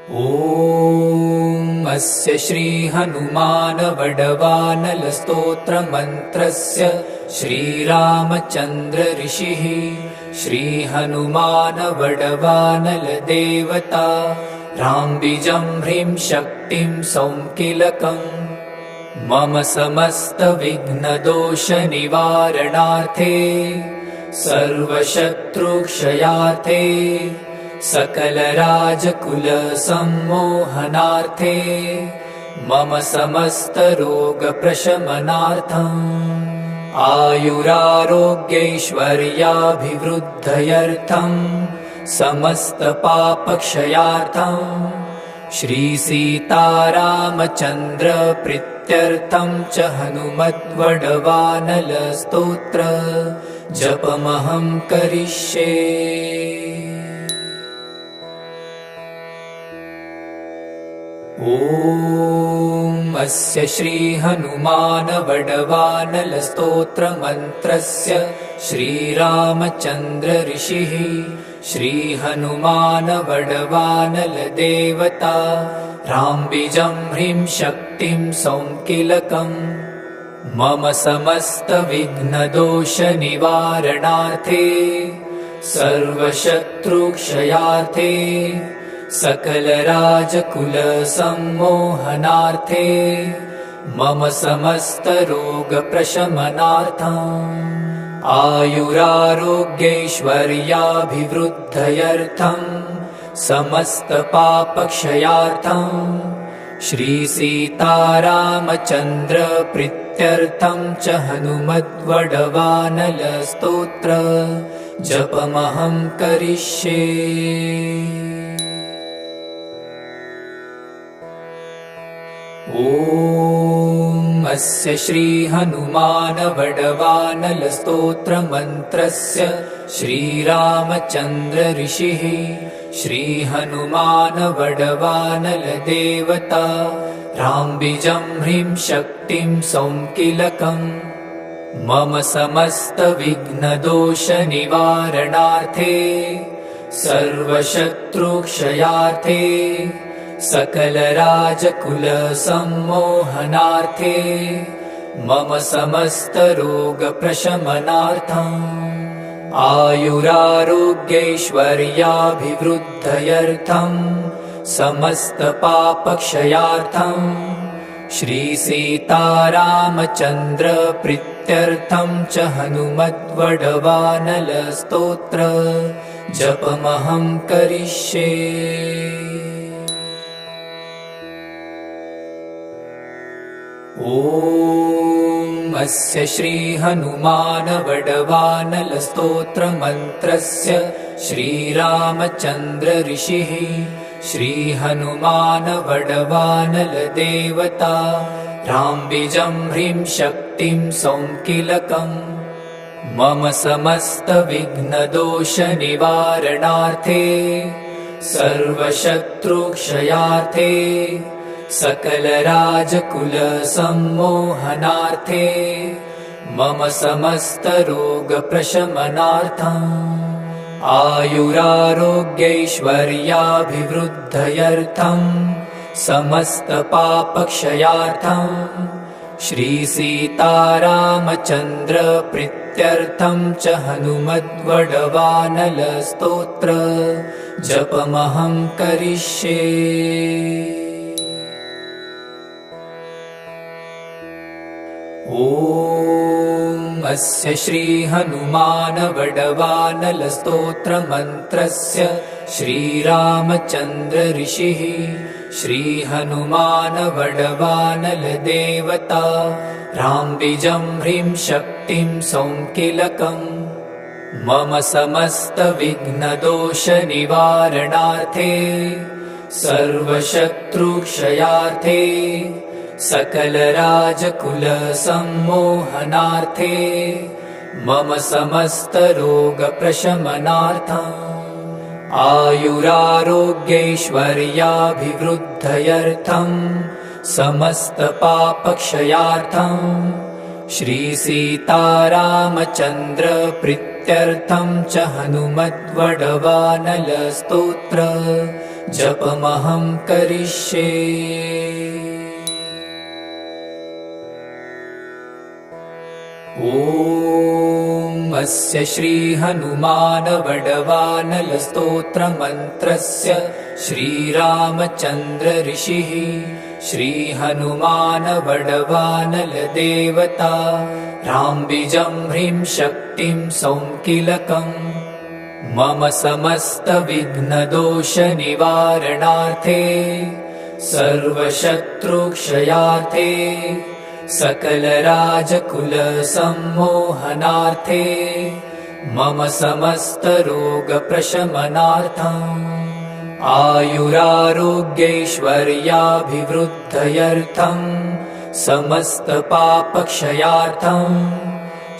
ॐ अस्य श्री हनुमान वडवानल स्तोत्र मंत्रस्य श्रीरामचंद्र ऋषिः श्री हनुमान वडवानल देवता राम्बिजं ह्रीं शक्तिं सौंकिलकम् मम समस्त विघ्नदोष निवारणार्थे सर्वशत्रुक्षयार्थे सकल राजकुल सम्मोहनार्थे मम समस्त रोग प्रशमनार्थम् आयुरारोग्यैश्वर्याभिवृद्धयर्थम् समस्त पापक्षयार्थम् श्री सीतारामचंद्र प्रीत्यर्थं च हनुमद्वडवानल स्तोत्र जपमहं करिष्ये। ॐ अस्य श्री हनुमान वडवानल स्तोत्र मंत्रस्य श्रीरामचंद्र ऋषिः श्री हनुमान वडवानल देवता राम्बिजं ह्रीं शक्तिं सौंकिलकम् मम समस्त विघ्नदोष निवारणार्थे सर्वशत्रुक्षयार्थे सकल राजकुल सम्मोहनार्थे मम समस्त रोग प्रशमनार्थम् आयुरारोग्यैश्वर्याभिवृद्धयर्थम् समस्त पापक्षयार्थम् श्री सीतारामचंद्र प्रीत्यर्थं च हनुमद्वडवानल स्तोत्र जपमहं करिष्ये। ॐ अस्य श्री हनुमान वडवानल स्तोत्र मंत्रस्य श्रीरामचंद्र ऋषिः श्री हनुमान वडवानल देवता राम्बिजं ह्रीं शक्तिं सौंकिलकम् मम समस्त विघ्नदोष निवारणार्थे सर्वशत्रुक्षयार्थे सकल राजकुल सम्मोहनार्थे मम समस्त रोग प्रशमनार्थम् आयुरारोग्यैश्वर्याभिवृद्धयर्थम् समस्त पापक्षयार्थम् श्री सीतारामचंद्र प्रीत्यर्थं च हनुमद्वडवानल स्तोत्र जपमहं करिष्ये। ॐ अस्य श्री हनुमान वडवानल स्तोत्र मंत्रस्य श्रीरामचंद्र ऋषिः श्री हनुमान वडवानल देवता राम्बिजं ह्रीं शक्तिं सौंकिलकम् मम समस्त विघ्नदोष निवारणार्थे सर्वशत्रुक्षयार्थे सकल राजकुल सम्मोहनार्थे मम समस्त रोग प्रशमनार्थम् आयुरारोग्यैश्वर्याभिवृद्धयर्थम् समस्त पापक्षयार्थम् श्री सीतारामचंद्र प्रीत्यर्थं च हनुमद्वडवानल स्तोत्र जपमहं करिष्ये। ॐ अस्य श्री हनुमान वडवानल स्तोत्र मंत्रस्य श्रीरामचंद्र ऋषिः श्री हनुमान वडवानल देवता राम्बिजं ह्रीं शक्तिं सौंकिलकम् मम समस्त विघ्नदोष निवारणार्थे सर्वशत्रुक्षयार्थे सकल राजकुल सम्मोहनार्थे मम समस्त रोग प्रशमनार्थम् आयुरारोग्यैश्वर्याभिवृद्धयर्थम् समस्त पापक्षयार्थम् श्री सीतारामचंद्र प्रीत्यर्थं च हनुमद्वडवानल स्तोत्र जपमहं करिष्ये। ॐ अस्य श्रीहनुमानवडवानलस्तोत्रमन्त्रस्य श्रीरामचन्द्र ऋषिः श्रीहनुमानवडवानलदेवता राम्बिजं ह्रीं शक्तिं सौङ्किलकम् मम समस्तविघ्नदोषनिवारणार्थे सर्वशत्रुक्षयार्थे सकलराजकुलसम्मोहनार्थे मम समस्तरोगप्रशमनार्थम् आयुरारोग्यैश्वर्याभिवृद्धयर्थं समस्तपापक्षयार्थं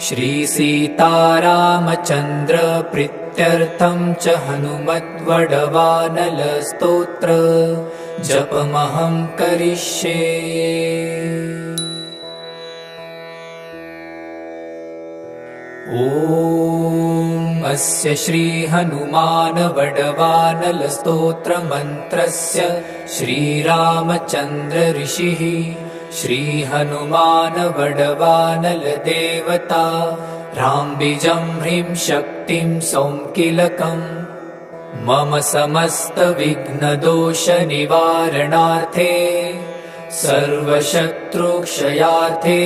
श्रीसीतारामचन्द्रप्रीत्यर्थं च हनुमद्वडवानलस्तोत्र जपमहं करिष्ये। ॐ अस्य श्रीहनुमानवडवानलस्तोत्रमन्त्रस्य श्रीरामचन्द्र ऋषिः श्रीहनुमानवडवानलदेवता राम्बिजं ह्रीं शक्तिं सौङ्किलकम् मम समस्तविघ्नदोषनिवारणार्थे सर्वशत्रुक्षयार्थे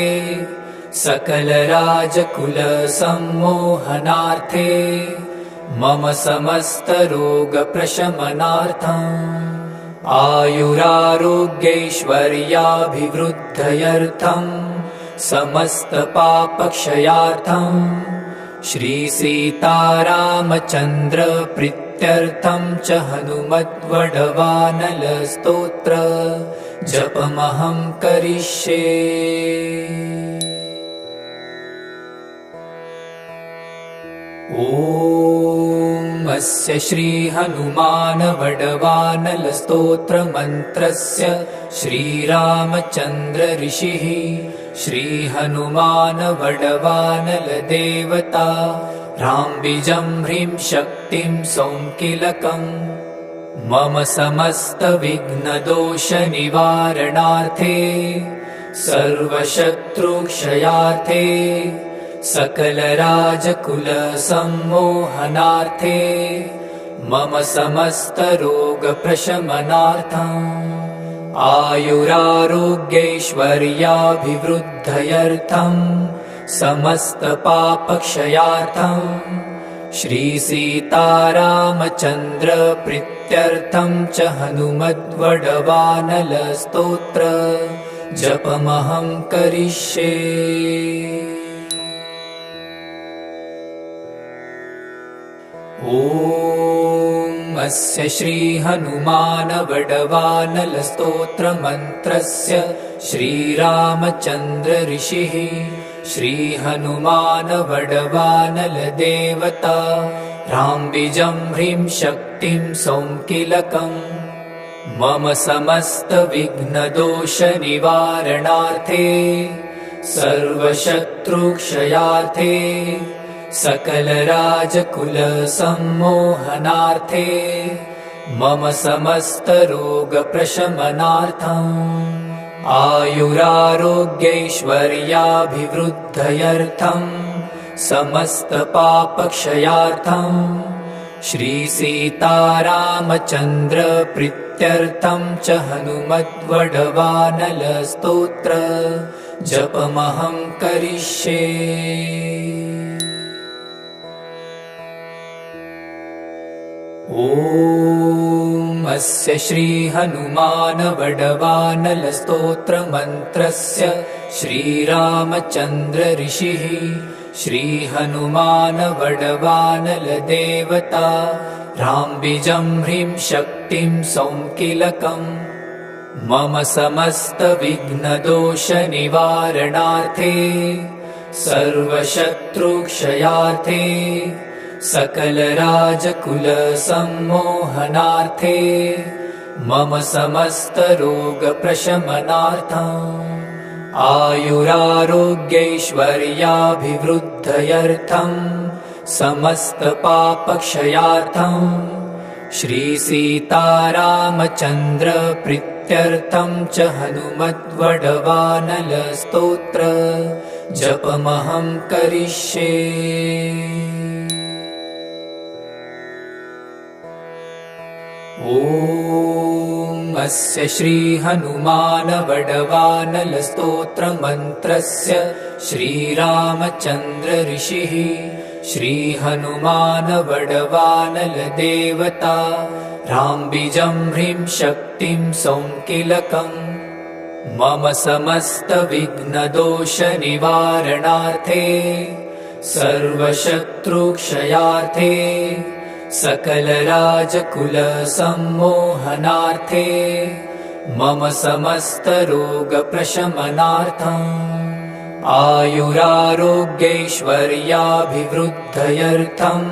सकलराजकुलसम्मोहनार्थे मम समस्तरोगप्रशमनार्थम् आयुरारोग्यैश्वर्याभिवृद्धयर्थं समस्तपापक्षयार्थं श्रीसीतारामचन्द्रप्रीत्यर्थं च हनुमद्वडवानलस्तोत्र जपमहं करिष्ये। ॐ अस्य श्रीहनुमानवडवानलस्तोत्रमन्त्रस्य श्रीरामचन्द्र ऋषिः श्रीहनुमानवडवानलदेवता राम्बिजं ह्रीं शक्तिं सौङ्किलकम् मम समस्तविघ्नदोषनिवारणार्थे सर्वशत्रुक्षयार्थे सकलराजकुलसम्मोहनार्थे मम समस्तरोगप्रशमनार्थम् आयुरारोग्यैश्वर्याभिवृद्धयर्थं समस्तपापक्षयार्थं श्रीसीतारामचन्द्रप्रीत्यर्थं च हनुमद्वडवानलस्तोत्र जपमहं करिष्ये। ॐ अस्य श्रीहनुमानवडवानलस्तोत्रमन्त्रस्य श्रीरामचन्द्र ऋषिः श्रीहनुमानवडवानलदेवता राम्बिजं ह्रीं शक्तिं सौङ्किलकम् मम समस्तविघ्नदोषनिवारणार्थे सर्वशत्रुक्षयार्थे सकलराजकुलसम्मोहनार्थे मम समस्तरोगप्रशमनार्थम् आयुरारोग्यैश्वर्याभिवृद्धयर्थं समस्तपापक्षयार्थं श्रीसीतारामचन्द्रप्रीत्यर्थं च हनुमद्वडवानलस्तोत्र जपमहं करिष्ये। ॐ अस्य श्रीहनुमानवडवानलस्तोत्रमन्त्रस्य श्रीरामचन्द्र ऋषिः श्रीहनुमानवडवानलदेवता राम्बिजं ह्रीं शक्तिं सौङ्किलकम् मम समस्तविघ्नदोषनिवारणार्थे सर्वशत्रुक्षयार्थे सकलराजकुलसम्मोहनार्थे मम समस्तरोगप्रशमनार्थम् आयुरारोग्यैश्वर्याभिवृद्धयर्थं समस्तपापक्षयार्थं श्रीसीतारामचन्द्र प्रीत्यर्थं च हनुमद्वडवानलस्तोत्र जपमहं करिष्ये। ॐ अस्य श्रीहनुमानवडवानलस्तोत्रमन्त्रस्य श्रीरामचन्द्र ऋषिः श्रीहनुमानवडवानलदेवता राम्बिजं ह्रीं शक्तिं सौङ्किलकम् मम समस्तविघ्नदोषनिवारणार्थे सर्वशत्रुक्षयार्थे सकलराजकुलसम्मोहनार्थे मम समस्तरोगप्रशमनार्थम् आयुरारोग्यैश्वर्याभिवृद्धयर्थं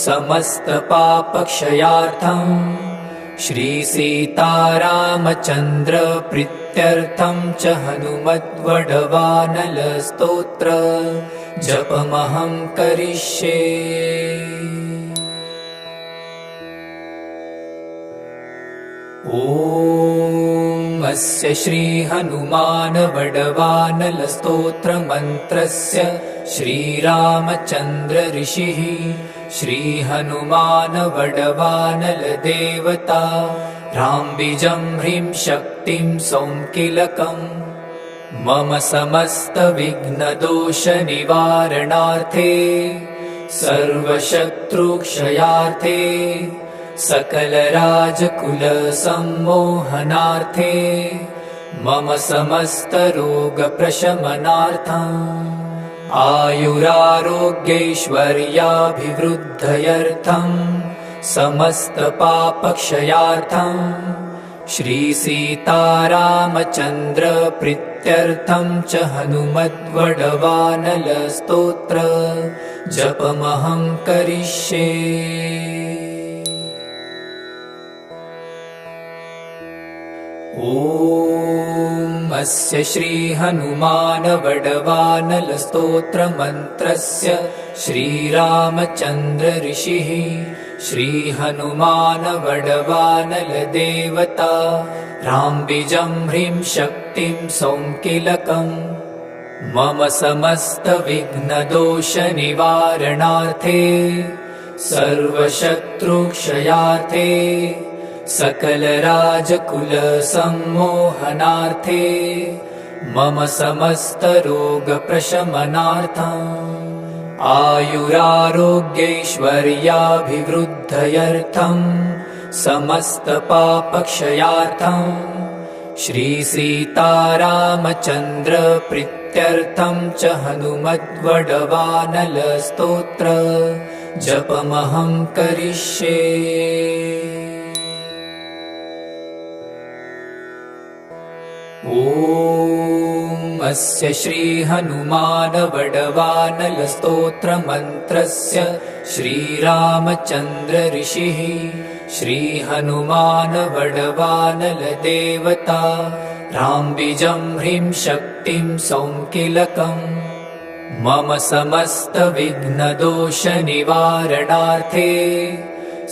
समस्तपापक्षयार्थं श्रीसीतारामचन्द्र प्रीत्यर्थं च हनुमद्वडवानलस्तोत्र जपमहं करिष्ये। ॐ अस्य श्रीहनुमानवडवानलस्तोत्रमन्त्रस्य श्रीरामचन्द्र ऋषिः श्रीहनुमानवडवानलदेवता राम्बिजं ह्रीं शक्तिं सौङ्किलकम् मम समस्तविघ्नदोषनिवारणार्थे सर्वशत्रुक्षयार्थे सकलराजकुलसम्मोहनार्थे मम समस्तरोगप्रशमनार्थम् आयुरारोग्यैश्वर्याभिवृद्धयर्थं समस्तपापक्षयार्थं श्रीसीतारामचन्द्र प्रीत्यर्थं च हनुमद्वडवानलस्तोत्र जपमहं करिष्ये। ॐ अस्य श्रीहनुमानवडवानलस्तोत्रमन्त्रस्य श्रीरामचन्द्र ऋषिः श्रीहनुमानवडवानलदेवता राम्बिजं ह्रीं शक्तिं सौङ्किलकम् मम समस्तविघ्नदोषनिवारणार्थे सर्वशत्रुक्षयार्थे सकलराजकुलसम्मोहनार्थे मम समस्तरोगप्रशमनार्थम् आयुरारोग्यैश्वर्याभिवृद्धयर्थं समस्तपापक्षयार्थं श्रीसीतारामचन्द्र प्रीत्यर्थं च हनुमद्वडवानलस्तोत्र जपमहं करिष्ये। ॐ अस्य श्रीहनुमानवडवानलस्तोत्रमन्त्रस्य श्रीरामचन्द्र ऋषिः श्रीहनुमानवडवानलदेवता राम्बिजं ह्रीं शक्तिं सौङ्किलकम् मम समस्तविघ्नदोषनिवारणार्थे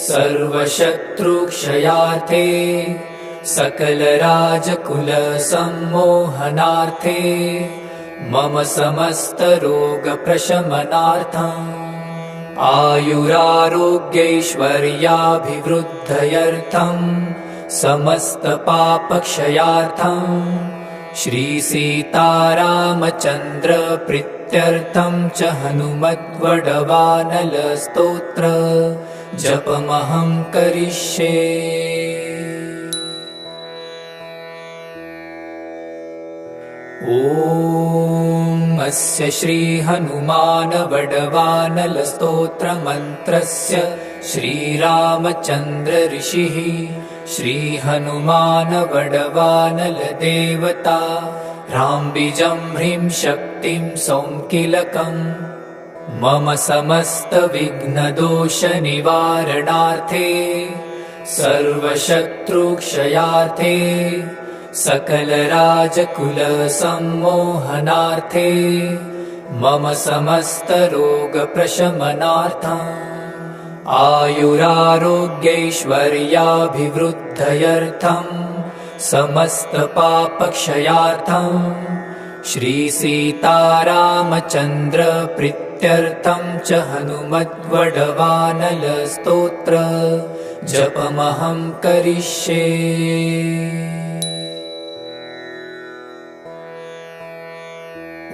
सर्वशत्रुक्षयार्थे सकलराजकुलसम्मोहनार्थे मम समस्तरोगप्रशमनार्थम् आयुरारोग्यैश्वर्याभिवृद्धयर्थं समस्तपापक्षयार्थं श्रीसीतारामचन्द्र प्रीत्यर्थं च हनुमद्वडवानलस्तोत्र जपमहं करिष्ये। ॐ अस्य श्रीहनुमानवडवानलस्तोत्रमन्त्रस्य श्रीरामचन्द्र ऋषिः श्रीहनुमानवडवानलदेवता राम्बिजं ह्रीं शक्तिं सौङ्किलकम् मम समस्तविघ्नदोषनिवारणार्थे सर्वशत्रुक्षयार्थे सकलराजकुलसम्मोहनार्थे मम समस्तरोगप्रशमनार्थम् आयुरारोग्यैश्वर्याभिवृद्धयर्थं समस्तपापक्षयार्थं श्रीसीतारामचन्द्रप्रीत्यर्थं च हनुमद्वडवानलस्तोत्र जपमहं करिष्ये।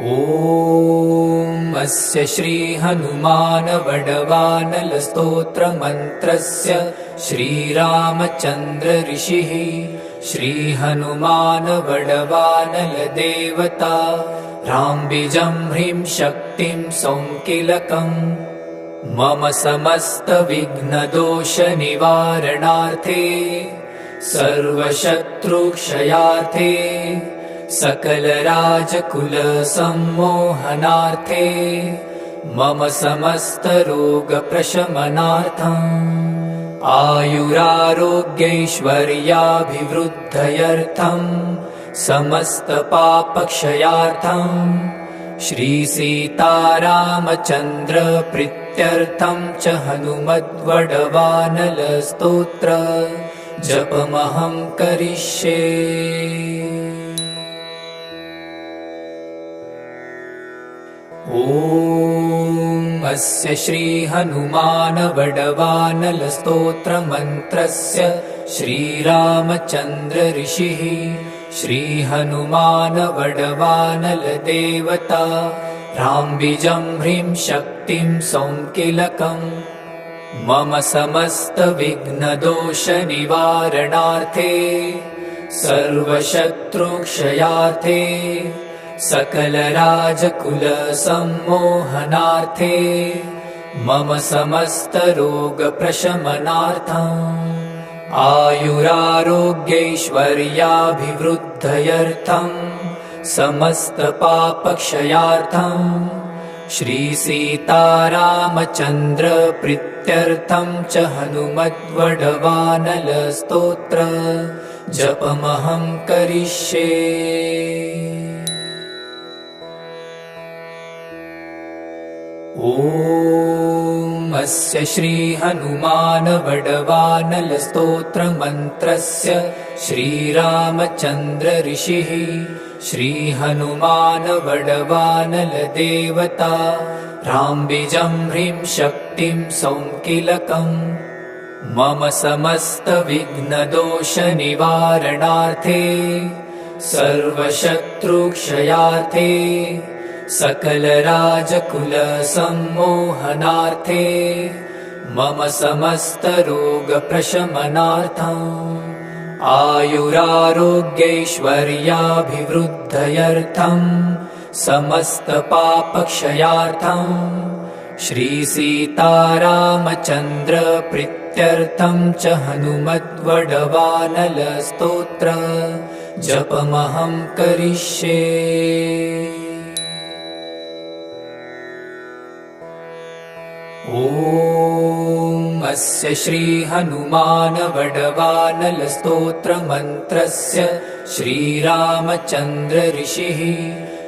ॐ अस्य श्री हनुमान वडवानलस्तोत्र मन्त्रस्य श्रीरामचन्द्र ऋषिः श्री हनुमान वडवानल देवता राम्बिजं ह्रीं शक्तिं सौङ्किलकम् मम समस्त विघ्नदोष निवारणार्थे सर्वशत्रुक्षयार्थे सकल राजकुल सम्मोहनार्थे मम समस्त रोग प्रशमनार्थम् आयुरारोग्यैश्वर्याभिवृद्धयर्थं समस्त पापक्षयार्थं श्री सीतारामचन्द्र प्रीत्यर्थं च हनुमद्वडवानल स्तोत्र जपमहं करिष्ये। ॐ अस्य श्री हनुमान वडवानल स्तोत्र मन्त्रस्य श्रीरामचन्द्र ऋषिः श्री हनुमान वडवानल देवता राम्बिजं ह्रीं शक्तिं सौङ्किलकम् मम समस्त विघ्नदोष निवारणार्थे सर्वशत्रुक्षयार्थे सकल राजकुल सम्मोहनार्थे मम समस्त रोग प्रशमनार्थम् आयुरारोग्यैश्वर्याभिवृद्धयर्थं समस्त पापक्षयार्थं श्री सीतारामचन्द्र प्रीत्यर्थं च हनुमद्वडवानल स्तोत्र जपमहं करिष्ये। ॐ अस्य श्री हनुमान वडवानल स्तोत्र मन्त्रस्य श्रीरामचन्द्र ऋषिः श्री हनुमान वडवानल देवता राम्बिजं ह्रीं शक्तिं सौङ्किलकम् मम समस्त विघ्नदोष निवारणार्थे सर्वशत्रुक्षयार्थे सकल राजकुल सम्मोहनार्थे मम समस्त रोग प्रशमनार्थम् आयुरारोग्यैश्वर्याभिवृद्धयर्थं समस्त पापक्षयार्थं श्री सीतारामचन्द्र प्रीत्यर्थं च हनुमद्वडवानल स्तोत्र जपमहं करिष्ये। ॐ अस्य श्री हनुमान वडवानल स्तोत्र मन्त्रस्य श्रीरामचन्द्र ऋषिः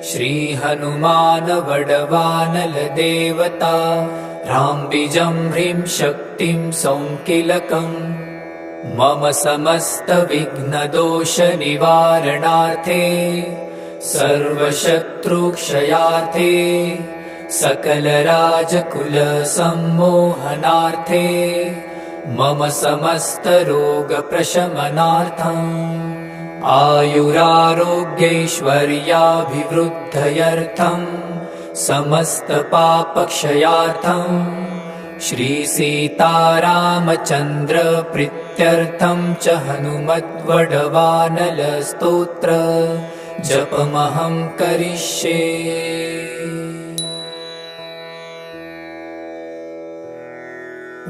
श्री हनुमान वडवानल देवता राम्बिजं ह्रीं शक्तिं सौङ्किलकम् मम समस्त विघ्नदोष निवारणार्थे सर्वशत्रुक्षयार्थे सकल राजकुल सम्मोहनार्थे मम समस्त रोग प्रशमनार्थम् आयुरारोग्यैश्वर्याभिवृद्धयर्थं समस्त पापक्षयार्थं श्री सीतारामचन्द्र प्रीत्यर्थं च हनुमद्वडवानल स्तोत्र जपमहं करिष्ये। ॐ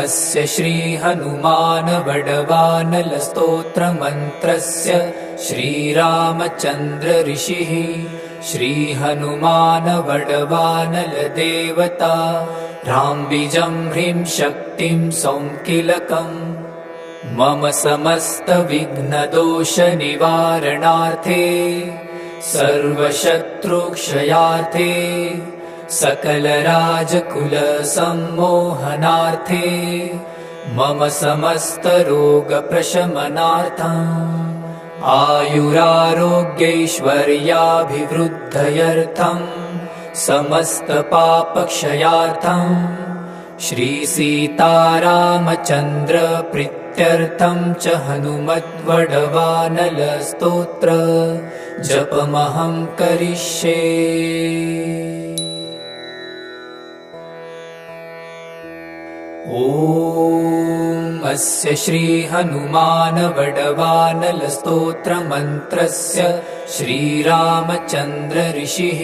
अस्य श्री हनुमान वडवानल स्तोत्र मन्त्रस्य श्रीरामचन्द्र ऋषिः श्री हनुमान वडवानल देवता राम्बिजं ह्रीं शक्तिं सौङ्किलकम् मम समस्त विघ्नदोष निवारणार्थे सर्वशत्रुक्षयार्थे सकलराजकुलसम्मोहनार्थे मम समस्तरोगप्रशमनार्थम् आयुरारोग्यैश्वर्याभिवृद्धयर्थम् समस्तपापक्षयार्थम् श्रीसीतारामचन्द्रप्रीत्यर्थं च हनुमद्वडवानलस्तोत्र जपमहं करिष्ये। ॐ अस्य श्रीहनुमानवडवानलस्तोत्रमन्त्रस्य श्रीरामचन्द्र ऋषिः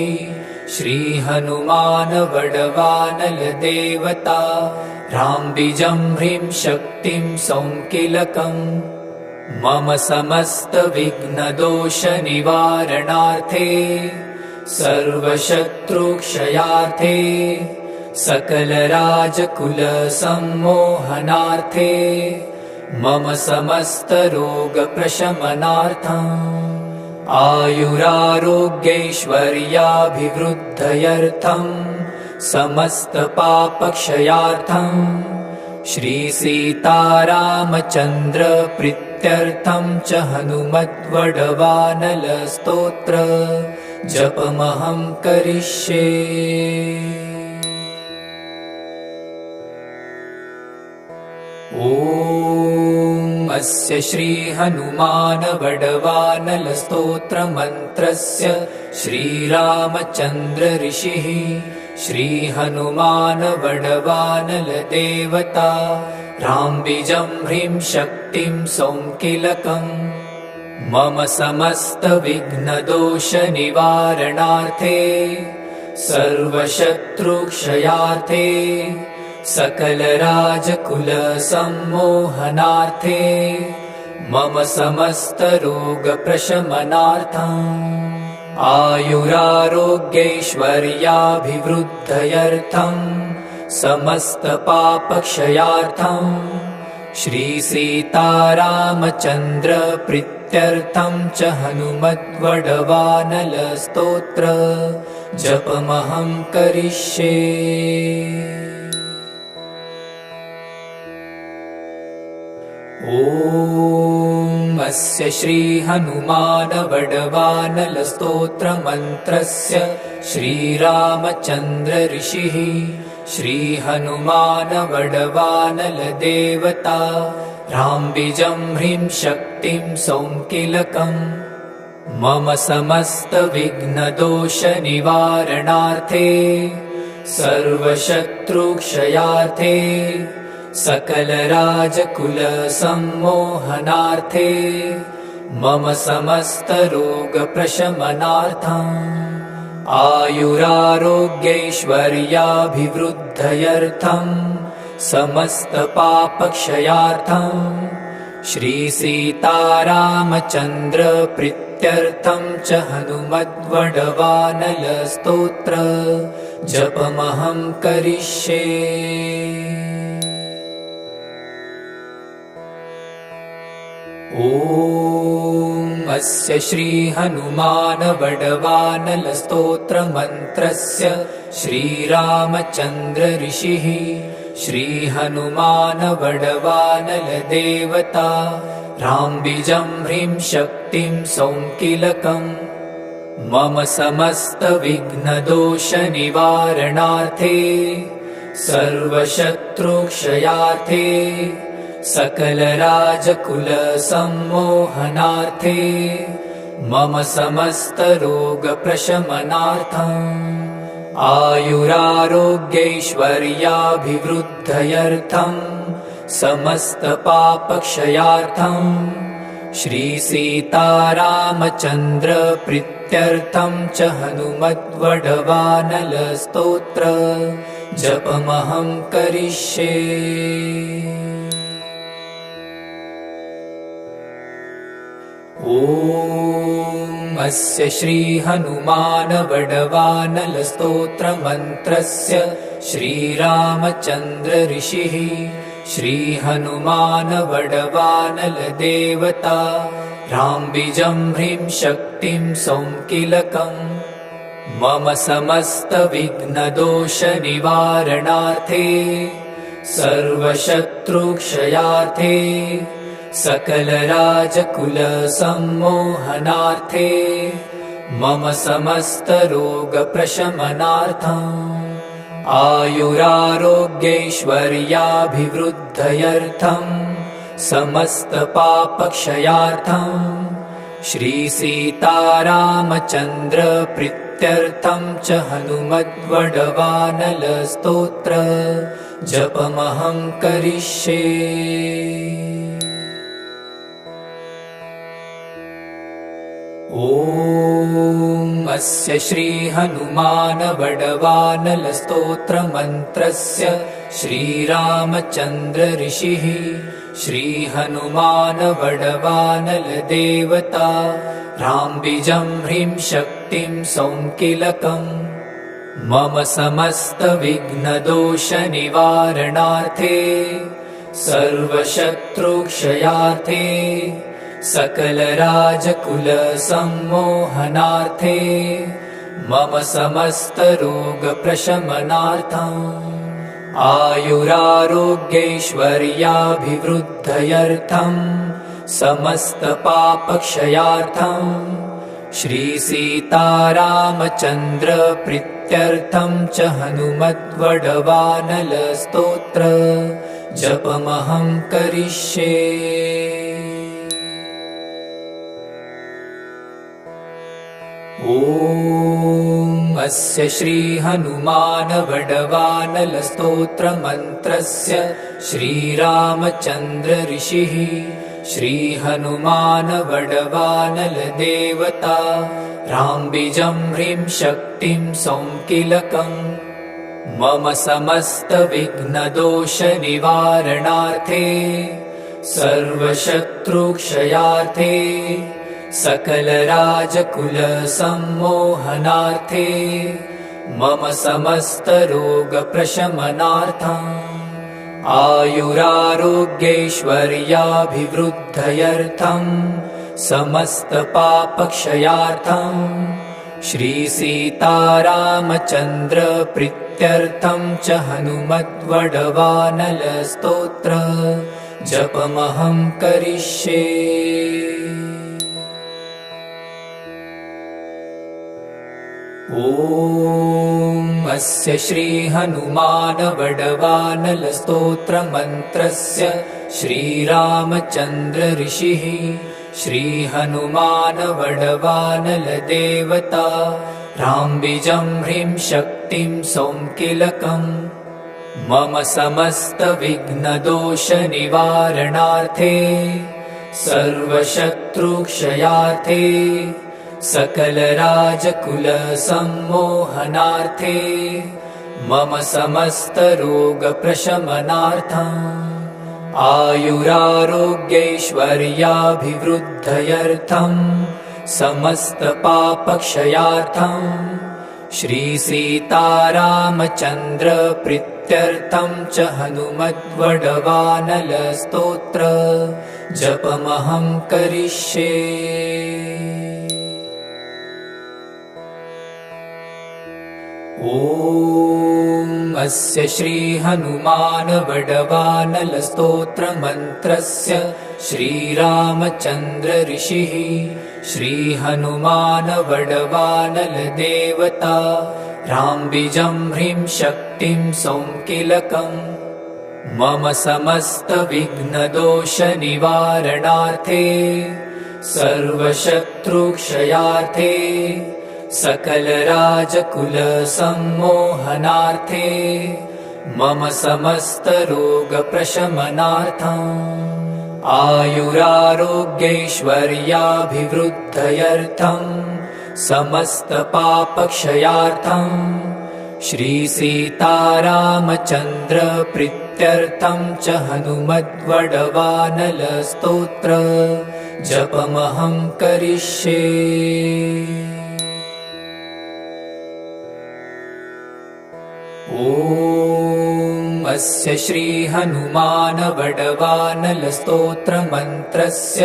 श्रीहनुमानवडवानलदेवता राम्बिजं ह्रीं शक्तिं सौङ्किलकम् मम समस्तविघ्नदोषनिवारणार्थे सर्वशत्रुक्षयार्थे सकलराजकुलसम्मोहनार्थे मम समस्तरोगप्रशमनार्थम् आयुरारोग्यैश्वर्याभिवृद्धयर्थम् समस्तपापक्षयार्थम् श्रीसीतारामचन्द्रप्रीत्यर्थं च हनुमद्वडवानलस्तोत्र जपमहं करिष्ये। ॐ अस्य श्रीहनुमानवडवानलस्तोत्रमन्त्रस्य श्रीरामचन्द्र ऋषिः श्रीहनुमानवडवानलदेवता राम्बिजं ह्रीं शक्तिं सौङ्किलकम् मम समस्तविघ्नदोषनिवारणार्थे सर्वशत्रुक्षयार्थे सकलराजकुलसम्मोहनार्थे मम समस्तरोगप्रशमनार्थम् आयुरारोग्यैश्वर्याभिवृद्धयर्थम् समस्तपापक्षयार्थम् श्रीसीतारामचन्द्रप्रीत्यर्थं च हनुमद्वडवानलस्तोत्र जपमहं करिष्ये। ॐ अस्य श्रीहनुमानवडवानलस्तोत्रमन्त्रस्य श्रीरामचन्द्र ऋषिः श्रीहनुमानवडवानलदेवता राम्बिजं ह्रीं शक्तिं सौङ्किलकम् मम समस्तविघ्नदोषनिवारणार्थे सर्वशत्रुक्षयार्थे सकलराजकुलसम्मोहनार्थे मम समस्तरोगप्रशमनार्थम् आयुरारोग्यैश्वर्याभिवृद्धयर्थम् समस्तपापक्षयार्थम् श्रीसीतारामचन्द्रप्रीत्यर्थं च हनुमद्वडवानलस्तोत्र जपमहं करिष्ये। ॐ अस्य श्रीहनुमानवडवानलस्तोत्रमन्त्रस्य श्रीरामचन्द्र ऋषिः श्रीहनुमानवडवानलदेवता राम्बिजं ह्रीं शक्तिं सौङ्किलकम् मम समस्तविघ्नदोषनिवारणार्थे सर्वशत्रुक्षयार्थे सकलराजकुलसम्मोहनार्थे मम समस्तरोगप्रशमनार्थम् आयुरारोग्यैश्वर्याभिवृद्धयर्थम् समस्तपापक्षयार्थम् श्रीसीतारामचन्द्रप्रीत्यर्थं च हनुमद्वडवानलस्तोत्र जपमहं करिष्ये। ॐ अस्य श्रीहनुमानवडवानलस्तोत्रमन्त्रस्य श्रीरामचन्द्र ऋषिः श्रीहनुमानवडवानलदेवता राम्बिजं ह्रीं शक्तिं सौङ्किलकम् मम समस्तविघ्नदोषनिवारणार्थे सर्वशत्रुक्षयार्थे सकलराजकुलसम्मोहनार्थे मम समस्तरोगप्रशमनार्थम् आयुरारोग्यैश्वर्याभिवृद्धयर्थम् समस्तपापक्षयार्थम् श्रीसीतारामचन्द्रप्रीत्यर्थं च हनुमद्वडवानलस्तोत्र जपमहं करिष्ये। ॐ अस्य श्रीहनुमानवडवानलस्तोत्रमन्त्रस्य श्रीरामचन्द्र ऋषिः श्रीहनुमानवडवानलदेवता राम्बिजं ह्रीं शक्तिं सौङ्किलकम् मम समस्तविघ्नदोषनिवारणार्थे सर्वशत्रुक्षयार्थे सकलराजकुलसम्मोहनार्थे मम समस्तरोगप्रशमनार्थम् आयुरारोग्यैश्वर्याभिवृद्धयर्थम् समस्तपापक्षयार्थम् श्रीसीतारामचन्द्रप्रीत्यर्थं च हनुमद्वडवानलस्तोत्र जपमहं करिष्ये। ॐ अस्य श्रीहनुमानवडवानलस्तोत्रमन्त्रस्य श्रीरामचन्द्र ऋषिः श्रीहनुमानवडवानलदेवता राम्बिजं ह्रीं शक्तिं सौङ्किलकम् मम समस्तविघ्नदोषनिवारणार्थे सर्वशत्रुक्षयार्थे सकलराजकुलसम्मोहनार्थे मम समस्तरोगप्रशमनार्थम् आयुरारोग्यैश्वर्याभिवृद्धयर्थम् समस्तपापक्षयार्थम् श्रीसीतारामचन्द्रप्रीत्यर्थं च हनुमद्वडवानलस्तोत्र जपमहं करिष्ये। ॐ अस्य श्रीहनुमानवडवानलस्तोत्रमन्त्रस्य श्रीरामचन्द्र ऋषिः श्रीहनुमानवडवानलदेवता राम्बिजं ह्रीं शक्तिं सौङ्किलकम् मम समस्तविघ्नदोषनिवारणार्थे सर्वशत्रुक्षयार्थे सकलराजकुलसम्मोहनार्थे मम समस्तरोगप्रशमनार्थम् आयुरारोग्यैश्वर्याभिवृद्धयर्थम् समस्तपापक्षयार्थम् श्रीसीतारामचन्द्रप्रीत्यर्थं च हनुमद्वडवानलस्तोत्र जपमहं करिष्ये। ॐ अस्य श्रीहनुमानवडवानलस्तोत्रमन्त्रस्य श्रीरामचन्द्र ऋषिः श्रीहनुमानवडवानलदेवता राम्बिजं ह्रीं शक्तिं सौङ्किलकम् मम समस्तविघ्नदोषनिवारणार्थे सर्वशत्रुक्षयार्थे सकलराजकुलसम्मोहनार्थे मम समस्तरोगप्रशमनार्थम् आयुरारोग्यैश्वर्याभिवृद्धयर्थम् समस्तपापक्षयार्थम् श्रीसीतारामचन्द्रप्रीत्यर्थं च हनुमद्वडवानलस्तोत्र जपमहं करिष्ये। ॐ अस्य श्रीहनुमानवडवानलस्तोत्रमन्त्रस्य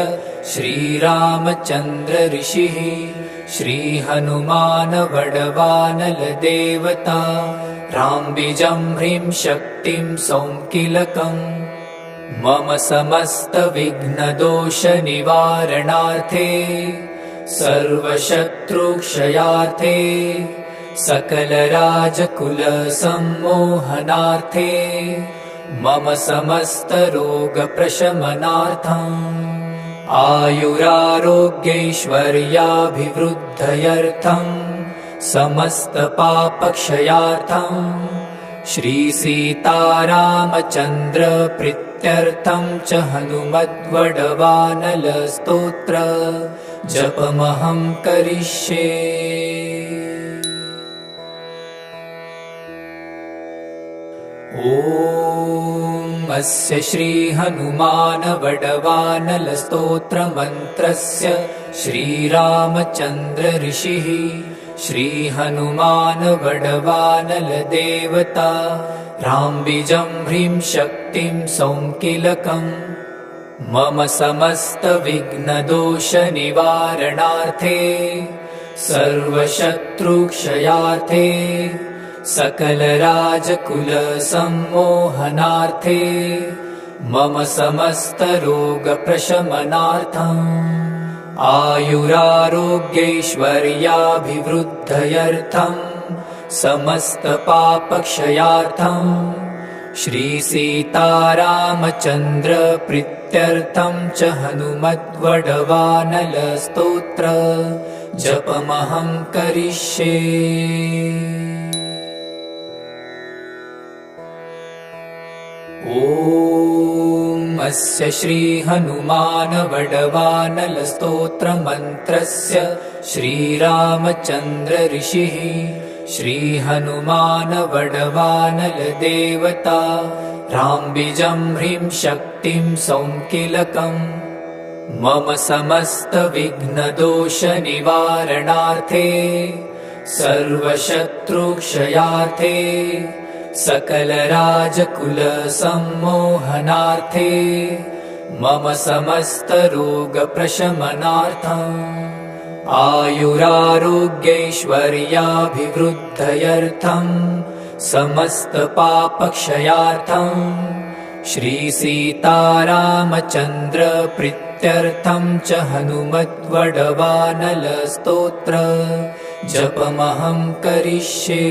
श्रीरामचन्द्र ऋषिः श्रीहनुमान वडवानल देवता राम्बिजं ह्रीं शक्तिं सौंकिलकम् मम समस्त विघ्नदोष निवारणार्थे सर्वशत्रुक्षयार्थे सकल राजकुल सम्मोहनार्थे मम समस्त रोग प्रशमनार्थम् आयुरारोग्यैश्वर्याभिवृद्धयर्थम् समस्त पापक्षयार्थम् श्री सीतारामचन्द्र प्रीत्यर्थं च हनुमद्वडवानल स्तोत्र जपमहं करिष्ये। ॐ अस्य श्री हनुमान वडवानल स्तोत्र मंत्रस्य श्रीरामचन्द्र ऋषिः श्री हनुमान वडवानल देवता राम्बिजं ह्रीं शक्तिं सौंकिलकम् मम समस्त विघ्नदोष निवारणार्थे सर्वशत्रुक्षयार्थे सकल राजकुल सम्मोहनार्थे मम समस्त रोग प्रशमनार्थम् आयुरारोग्यैश्वर्याभिवृद्धयर्थम् समस्त पापक्षयार्थम् श्री सीतारामचन्द्र प्रीत्यर्थं च हनुमद्वडवानल स्तोत्र जपमहं करिष्ये। ॐ अस्य श्री हनुमान वडवानल स्तोत्र मंत्रस्य श्रीरामचन्द्र ऋषिः श्री हनुमान वडवानल देवता राम्बिजं ह्रीं शक्तिं सौंकिलकम् मम समस्त विघ्नदोष निवारणार्थे सर्वशत्रुक्षयार्थे सकल राजकुल सम्मोहनार्थे मम समस्त रोग प्रशमनार्थम् आयुरारोग्यैश्वर्याभिवृद्धयर्थम् समस्त पापक्षयार्थम् श्री सीतारामचन्द्र प्रीत्यर्थं च हनुमद्वडवानल स्तोत्र जपमहं करिष्ये।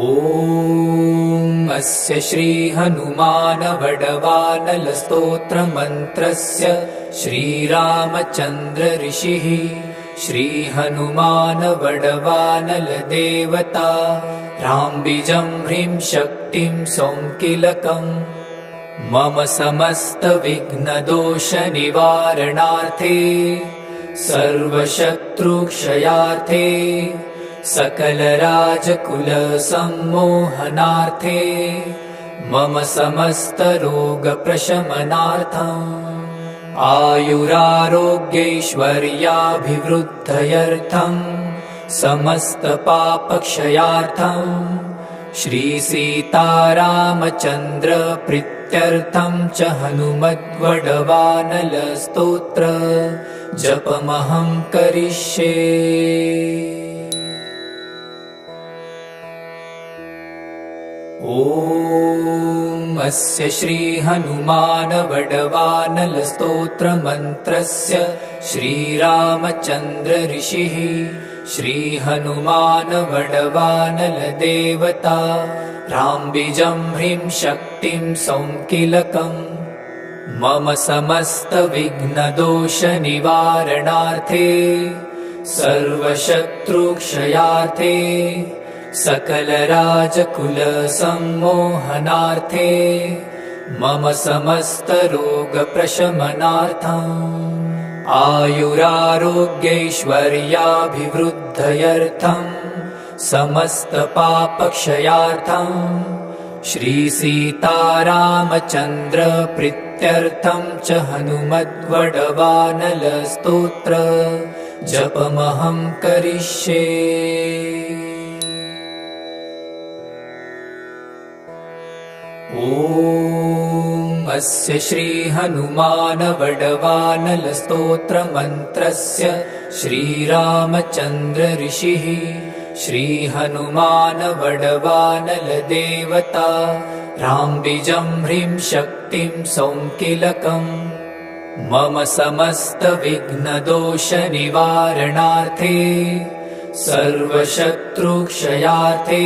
ॐ अस्य श्री हनुमान वडवानल स्तोत्र मंत्रस्य श्रीरामचन्द्र ऋषिः श्री हनुमान वडवानल देवता राम्बिजं ह्रीं शक्तिं सौंकिलकम् मम समस्त विघ्नदोष निवारणार्थे सर्वशत्रुक्षयार्थे सकल राजकुल सम्मोहनार्थे मम समस्त रोग प्रशमनार्थम् आयुरारोग्यैश्वर्याभिवृद्धयर्थम् समस्त पापक्षयार्थम् श्री सीतारामचन्द्र प्रीत्यर्थं च हनुमद्वडवानल स्तोत्र जपमहं करिष्ये। ॐ अस्य श्री हनुमान वडवानल स्तोत्र मंत्रस्य श्रीरामचन्द्र ऋषिः श्री हनुमान वडवानल देवता राम्बिजं ह्रीं शक्तिं सौंकिलकम् मम समस्त विघ्नदोष निवारणार्थे सर्वशत्रुक्षयार्थे सकल राजकुल सम्मोहनार्थे मम समस्त रोग प्रशमनार्थम् आयुरारोग्यैश्वर्याभिवृद्धयर्थम् समस्त पापक्षयार्थम् श्री सीतारामचन्द्र प्रीत्यर्थं च हनुमद्वडवानल स्तोत्र जपमहं करिष्ये। ॐ अस्य श्रीहनुमानवडवानलस्तोत्रमन्त्रस्य श्रीरामचन्द्र ऋषिः श्रीहनुमानवडवानलदेवता राम्बिजं ह्रीं शक्तिं सौङ्किलकम् मम समस्तविघ्नदोषनिवारणार्थे सर्वशत्रुक्षयार्थे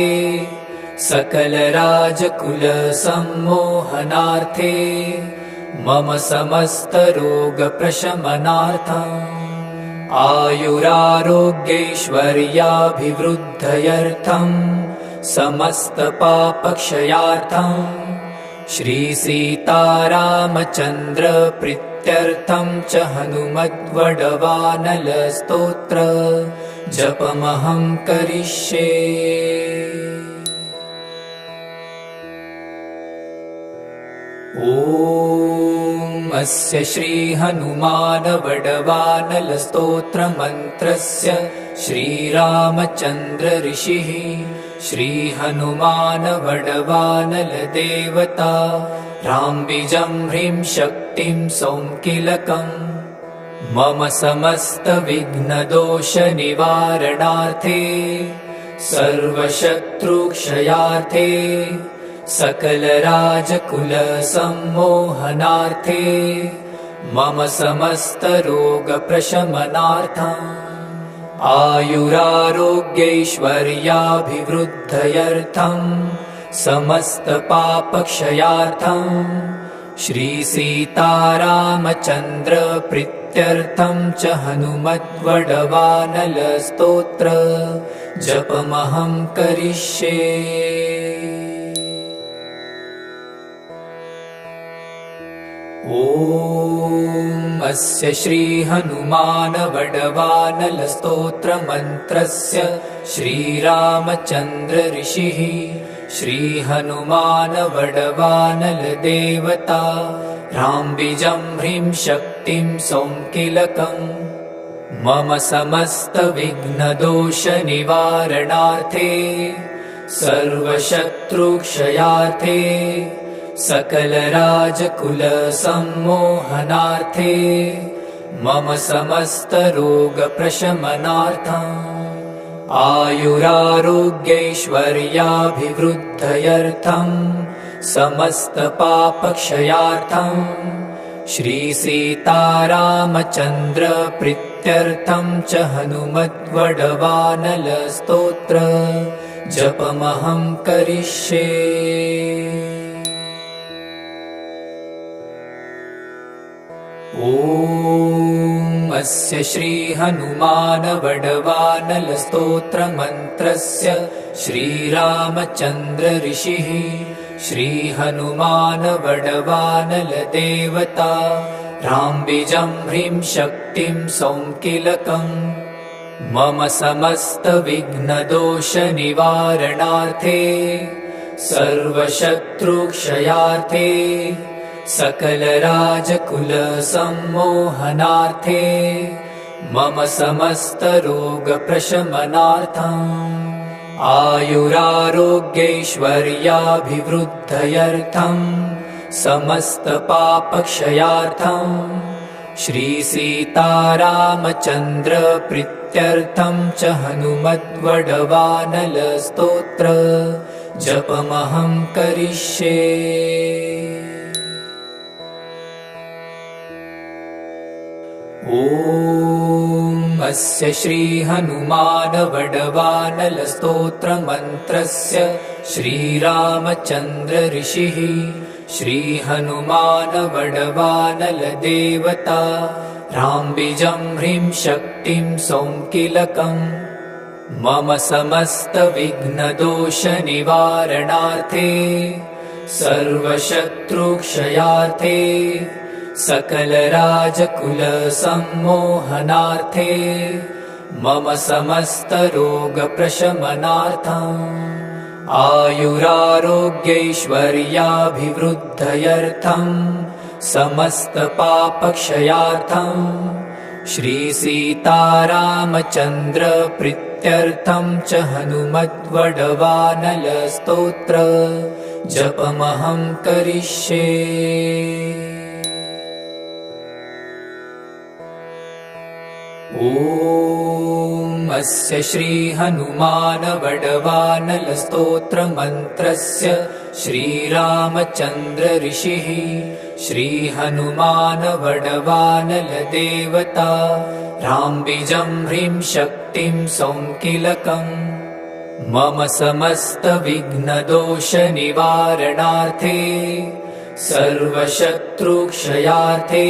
सकलराजकुलसम्मोहनार्थे मम समस्तरोगप्रशमनार्थम् आयुरारोग्यैश्वर्याभिवृद्धयर्थम् समस्तपापक्षयार्थम् श्रीसीतारामचन्द्रप्रीत्यर्थं च हनुमद्वडवानलस्तोत्र जपमहं करिष्ये। ॐ अस्य श्रीहनुमानवडवानलस्तोत्रमन्त्रस्य श्रीरामचन्द्र ऋषिः श्रीहनुमानवडवानलदेवता राम्बिजं ह्रीं शक्तिं सौङ्किलकम् मम समस्तविघ्नदोषनिवारणार्थे सर्वशत्रुक्षयार्थे सकलराजकुलसम्मोहनार्थे मम समस्तरोगप्रशमनार्थम् आयुरारोग्यैश्वर्याभिवृद्धयर्थम् समस्तपापक्षयार्थम् श्रीसीतारामचन्द्रप्रीत्यर्थं च हनुमद्वडवानलस्तोत्र जपमहं करिष्ये। ॐ अस्य श्रीहनुमानवडवानलस्तोत्रमन्त्रस्य श्रीरामचन्द्र ऋषिः श्रीहनुमानवडवानलदेवता राम्बिजं ह्रीं शक्तिं सौङ्किलकम् मम समस्तविघ्नदोषनिवारणार्थे सर्वशत्रुक्षयार्थे सकलराजकुलसम्मोहनार्थे मम समस्तरोगप्रशमनार्थम् आयुरारोग्यैश्वर्याभिवृद्धयर्थम् समस्तपापक्षयार्थम् श्रीसीतारामचन्द्रप्रीत्यर्थं च हनुमद्वडवानलस्तोत्र जपमहं करिष्ये। ॐ अस्य श्रीहनुमानवडवानलस्तोत्रमन्त्रस्य श्रीरामचन्द्र ऋषिः श्रीहनुमानवडवानलदेवता राम्बिजं ह्रीं शक्तिं सौङ्किलकम् मम समस्तविघ्नदोषनिवारणार्थे सर्वशत्रुक्षयार्थे सकलराजकुलसम्मोहनार्थे मम समस्तरोगप्रशमनार्थम् आयुरारोग्यैश्वर्याभिवृद्धयर्थम् समस्तपापक्षयार्थम् श्रीसीतारामचन्द्रप्रीत्यर्थं च हनुमद्वडवानलस्तोत्र जपमहं करिष्ये। ॐ अस्य श्रीहनुमानवडवानलस्तोत्रमन्त्रस्य श्रीरामचन्द्र ऋषिः श्रीहनुमानवडवानलदेवता राम्बिजं ह्रीं शक्तिं सौङ्किलकम् मम समस्तविघ्नदोषनिवारणार्थे सर्वशत्रुक्षयार्थे सकलराजकुलसम्मोहनार्थे मम समस्तरोगप्रशमनार्थम् आयुरारोग्यैश्वर्याभिवृद्धयर्थम् समस्तपापक्षयार्थम् श्रीसीतारामचन्द्रप्रीत्यर्थं च हनुमद्वडवानलस्तोत्र जपमहं करिष्ये। ॐ अस्य श्री हनुमान वडवानल स्तोत्र मंत्रस्य श्रीरामचंद्र ऋषिः श्री हनुमान वडवानल देवता राम बीजं ह्रीं शक्तिं सौंकिलकम् मम समस्त विघ्न दोष निवारणार्थे सर्वशत्रुक्षयार्थे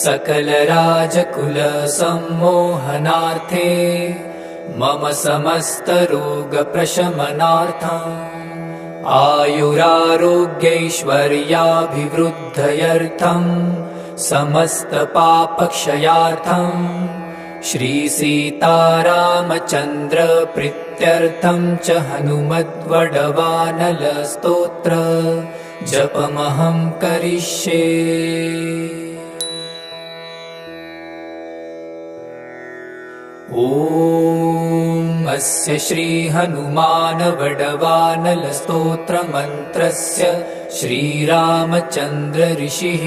सकल राजकुल सम्मोहनार्थे मम समस्त रोग प्रशमनार्थम् आयुरारोग्यैश्वर्याभिवृद्धयर्थम् समस्त पापक्षयार्थम् श्री सीतारामचंद्र प्रीत्यर्थं च हनुमद्वडवानल स्तोत्र जपमहं करिष्ये। ॐ अस्य श्री हनुमान वडवानल स्तोत्र मंत्रस्य श्रीरामचंद्र ऋषिः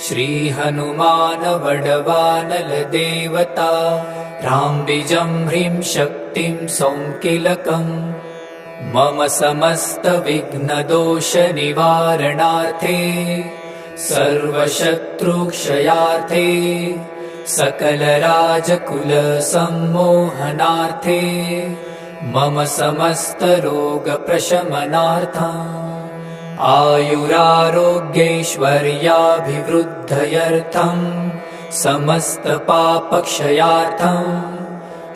श्री हनुमान वडवानल देवता राम बीजं ह्रीं शक्तिं सौंकिलकम् मम समस्त विघ्न दोष निवारणार्थे सर्वशत्रुक्षयार्थे सकल राजकुल सम्मोहनार्थे मम समस्त रोग प्रशमनार्थम् आयुरारोग्यैश्वर्याभिवृद्धयर्थम् समस्त पापक्षयार्थम्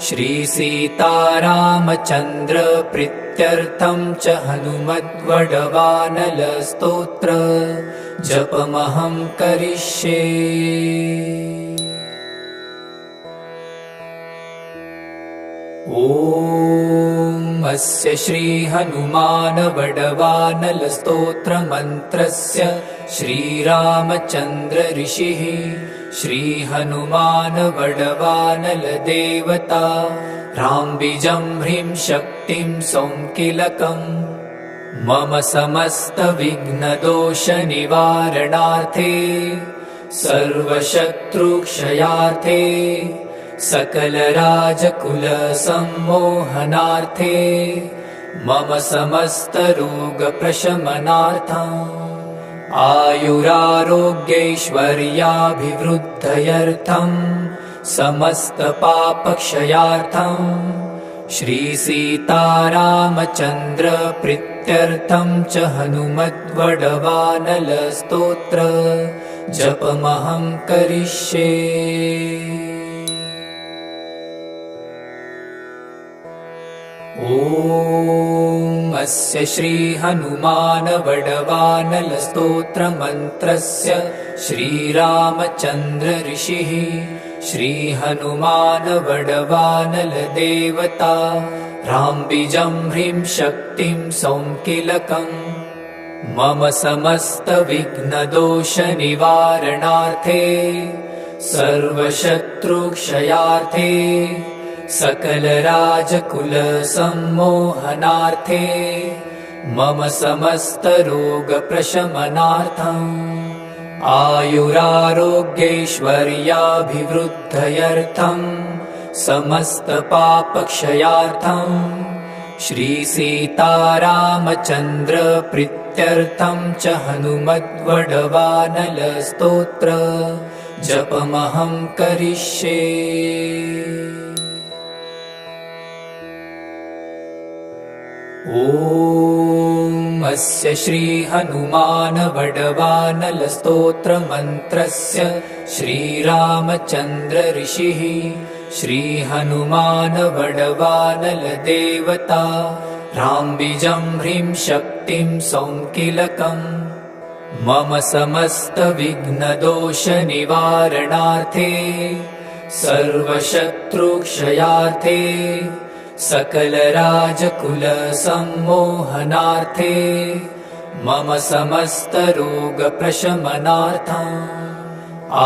श्री सीतारामचंद्र प्रीत्यर्थं च हनुमद्वडवानल स्तोत्र जपमहं करिष्ये। ॐ अस्य श्री हनुमान वडवानल स्तोत्र मंत्रस्य श्रीरामचंद्र ऋषिः श्री हनुमान वडवानल देवता राम बीजं ह्रीं शक्तिं सौंकिलकम् मम समस्त विघ्न दोष निवारणार्थे सर्वशत्रुक्षयार्थे सकल राजकुल सम्मोहनार्थे मम समस्त रोग प्रशमनार्थम् आयुरारोग्यैश्वर्याभिवृद्धयर्थम् समस्त पापक्षयार्थम् श्री सीतारामचंद्र प्रीत्यर्थं च हनुमद्वडवानल स्तोत्र जपमहं करिष्ये। ॐ अस्य श्री हनुमान वडवानल स्तोत्र मंत्रस्य श्रीरामचंद्र ऋषिः श्री हनुमान वडवानल देवता राम बीजं ह्रीं शक्तिं सौंकिलकम् मम समस्त विघ्न दोष निवारणार्थे सर्वशत्रुक्षयार्थे सकल राजकुल सम्मोहनार्थे मम समस्त रोग प्रशमनार्थम् आयुरारोग्यैश्वर्याभिवृद्धयर्थम् समस्त पापक्षयार्थम् श्री सीतारामचंद्र प्रीत्यर्थं च हनुमद्वडवानल स्तोत्र जपमहं करिष्ये। ॐ अस्य श्री हनुमान वडवानल स्तोत्र मंत्रस्य श्रीरामचंद्र ऋषिः श्री हनुमान वडवानल देवता राम बीजं ह्रीं शक्तिं सौंकिलकम् मम समस्त विघ्न दोष निवारणार्थे सर्वशत्रुक्षयार्थे सकल राजकुल सम्मोहनार्थे मम समस्त रोग प्रशमनार्थम्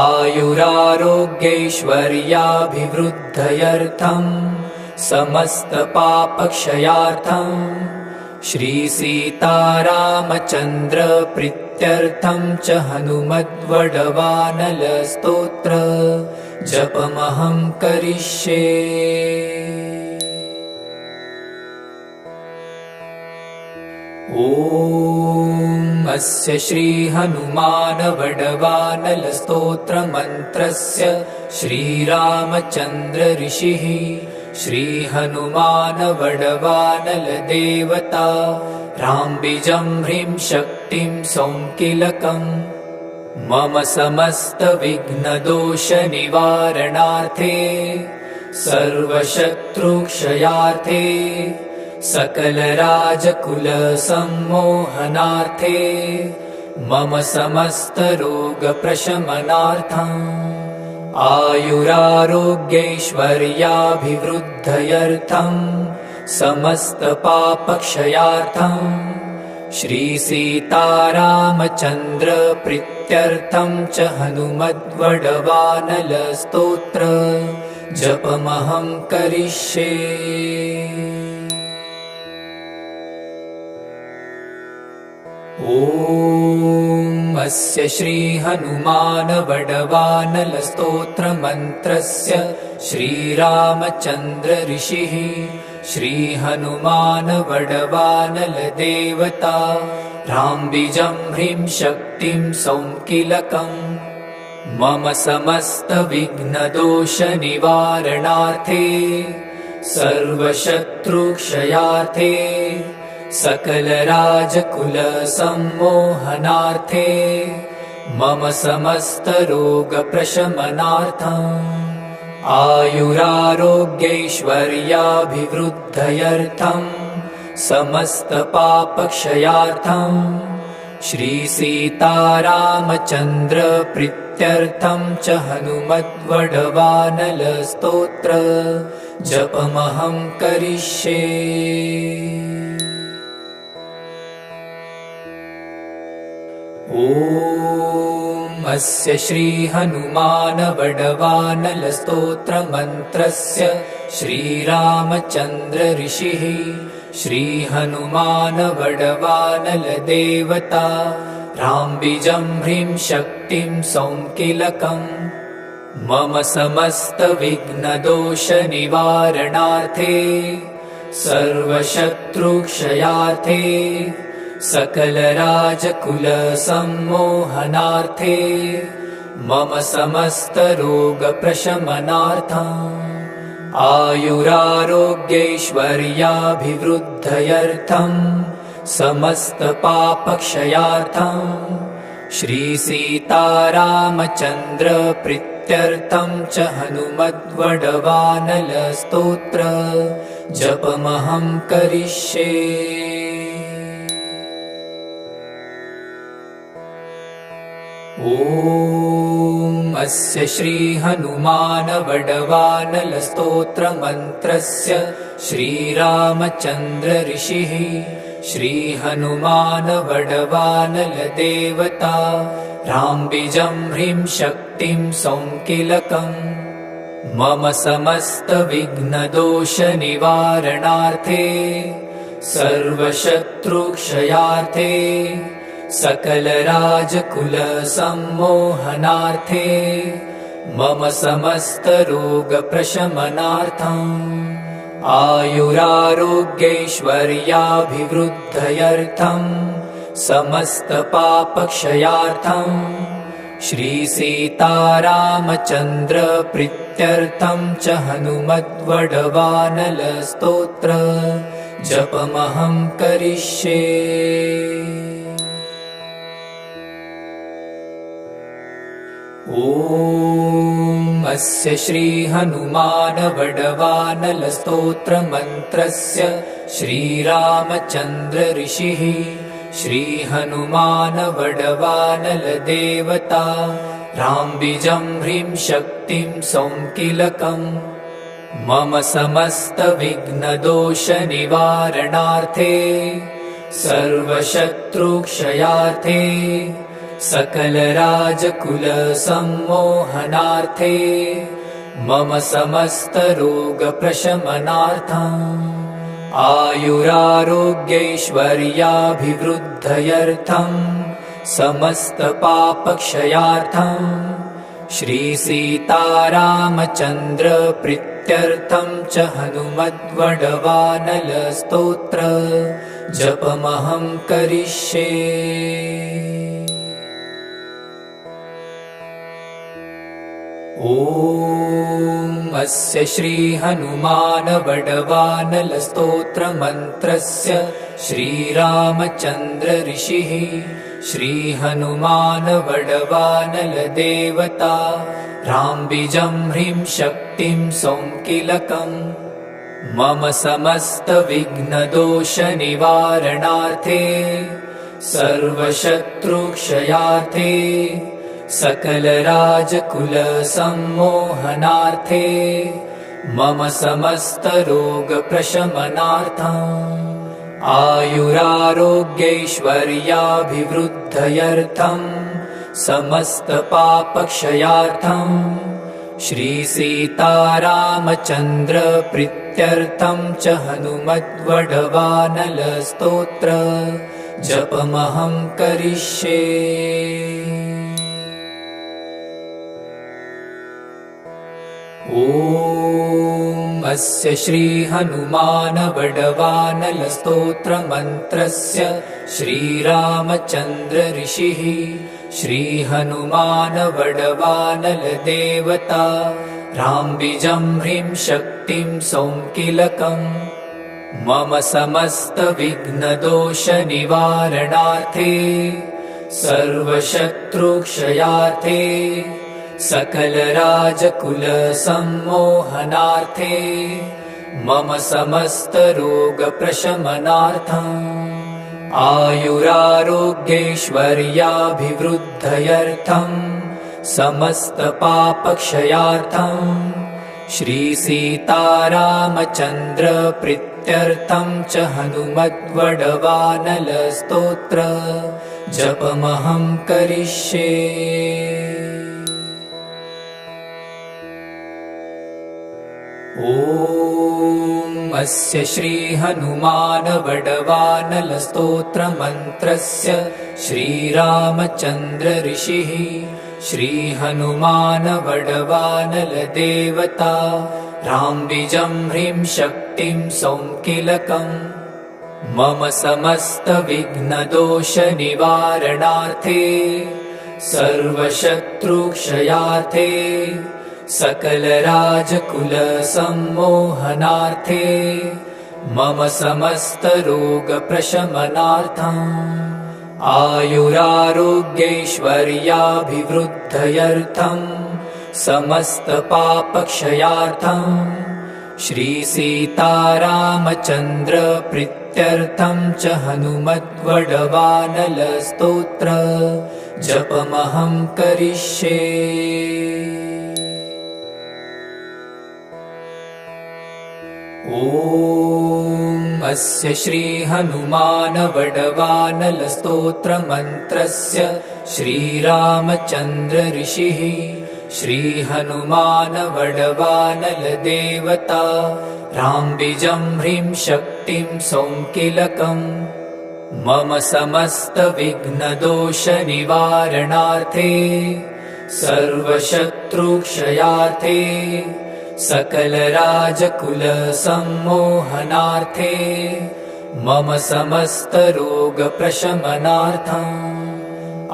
आयुरारोग्यैश्वर्याभिवृद्धयर्थम् समस्त पापक्षयार्थम् श्रीसीतारामचन्द्र प्रीत्यर्थं च हनुमद्वडवानलस्तोत्र जपमहं करिष्ये। ॐ अस्य श्रीहनुमानवडवानलस्तोत्रमन्त्रस्य श्रीरामचन्द्र ऋषिः श्रीहनुमानवडवानलदेवता राम्बिजं ह्रीं शक्तिं सौङ्किलकम् मम समस्तविघ्नदोषनिवारणार्थे सर्वशत्रुक्षयार्थे सकलराजकुलसम्मोहनार्थे मम समस्तरोगप्रशमनार्थम् आयुरारोग्यैश्वर्याभिवृद्धयर्थम् समस्तपापक्षयार्थम् श्रीसीतारामचन्द्र प्रीत्यर्थं च हनुमद्वडवानलस्तोत्र जपमहं करिष्ये। ॐ अस्य श्रीहनुमानवडवानलस्तोत्रमन्त्रस्य श्रीरामचन्द्र ऋषिः श्रीहनुमानवडवानलदेवता राम्बिजं ह्रीं शक्तिं सौङ्किलकम् मम समस्तविघ्नदोषनिवारणार्थे सर्वशत्रुक्षयार्थे सकलराजकुलसम्मोहनार्थे मम समस्तरोगप्रशमनार्थम् आयुरारोग्यैश्वर्याभिवृद्धयर्थम् समस्तपापक्षयार्थम् श्रीसीतारामचन्द्र प्रीत्यर्थं च हनुमद्वडवानलस्तोत्र जपमहं करिष्ये। ॐ अस्य श्रीहनुमानवडवानलस्तोत्रमन्त्रस्य श्रीरामचन्द्र ऋषिः श्रीहनुमानवडवानलदेवता राम्बिजं ह्रीं शक्तिं सौङ्किलकम् मम समस्तविघ्नदोषनिवारणार्थे सर्वशत्रुक्षयार्थे सकलराजकुलसम्मोहनार्थे मम समस्तरोगप्रशमनार्थम् आयुरारोग्यैश्वर्याभिवृद्धयर्थम् समस्तपापक्षयार्थम् श्रीसीतारामचन्द्र प्रीत्यर्थं च हनुमद्वडवानलस्तोत्र जपमहं करिष्ये। ॐ अस्य श्रीहनुमानवडवानलस्तोत्रमन्त्रस्य श्रीरामचन्द्र ऋषिः श्रीहनुमानवडवानलदेवता राम्बिजं ह्रीं शक्तिं सौङ्किलकम् मम समस्तविघ्नदोषनिवारणार्थे सर्वशत्रुक्षयार्थे सकलराजकुलसम्मोहनार्थे मम समस्तरोगप्रशमनार्थम् आयुरारोग्यैश्वर्याभिवृद्धयर्थम् समस्तपापक्षयार्थम् श्रीसीतारामचन्द्र प्रीत्यर्थं च हनुमद्वडवानलस्तोत्र जपमहं करिष्ये। ॐ अस्य श्रीहनुमानवडवानलस्तोत्रमन्त्रस्य श्रीरामचन्द्र ऋषिः श्रीहनुमानवडवानलदेवता राम्बिजं ह्रीं शक्तिं सौङ्किलकम् मम समस्तविघ्नदोषनिवारणार्थे सर्वशत्रुक्षयार्थे सकलराजकुलसम्मोहनार्थे मम समस्तरोगप्रशमनार्थम् आयुरारोग्यैश्वर्याभिवृद्धयर्थं समस्तपापक्षयार्थं श्रीसीतारामचन्द्रप्रीत्यर्थं च हनुमद्वडवानलस्तोत्र जपमहं करिष्ये। ॐ अस्य श्री हनुमान वडवानलस्तोत्रमन्त्रस्य श्रीरामचन्द्र ऋषिः श्री हनुमान वडवानल देवता राम्बिजं ह्रीं शक्तिं सौङ्किलकम् मम समस्त विघ्नदोष निवारणार्थे सर्वशत्रुक्षयार्थे सकल राजकुल सम्मोहनार्थे मम समस्त रोग प्रशमनार्थम् आयुरारोग्यैश्वर्याभिवृद्धयर्थं समस्त पापक्षयार्थं श्रीसीतारामचन्द्र प्रीत्यर्थं च हनुमद्वडवानलस्तोत्र जपमहं करिष्ये। ॐ अस्य श्री हनुमान वडवानलस्तोत्रमन्त्रस्य श्रीरामचन्द्र ऋषिः श्री हनुमान वडवानल देवता राम्बिजं ह्रीं शक्तिं सौङ्किलकम् मम समस्त विघ्नदोष निवारणार्थे सर्वशत्रुक्षयार्थे सकल राजकुल सम्मोहनार्थे मम समस्त रोग प्रशमनार्थम् आयुरारोग्यैश्वर्याभिवृद्धयर्थं समस्त पापक्षयार्थं श्रीसीतारामचन्द्र प्रीत्यर्थं च हनुमद्वडवानलस्तोत्र जपमहं करिष्ये। ॐ अस्य श्री हनुमान वडवानलस्तोत्रमन्त्रस्य श्रीरामचन्द्र ऋषिः श्री हनुमान वडवानल देवता राम्बिजं ह्रीं शक्तिं सौङ्किलकम् मम समस्त विघ्नदोष निवारणार्थे सर्वशत्रुक्षयार्थे सकल राजकुल सम्मोहनार्थे मम समस्त रोग प्रशमनार्थम् आयुरारोग्यैश्वर्याभिवृद्धयर्थं समस्त पापक्षयार्थं श्रीसीतारामचन्द्र प्रीत्यर्थं च हनुमद्वडवानलस्तोत्र जपमहं करिष्ये। ॐ अस्य श्री हनुमान वडवानलस्तोत्रमन्त्रस्य श्रीरामचन्द्र ऋषिः श्री हनुमान वडवानल देवता राम्बिजं ह्रीं शक्तिं सौङ्किलकम् मम समस्त विघ्नदोष निवारणार्थे सर्वशत्रुक्षयार्थे सकल राजकुल सम्मोहनार्थे मम समस्त रोग प्रशमनार्थम्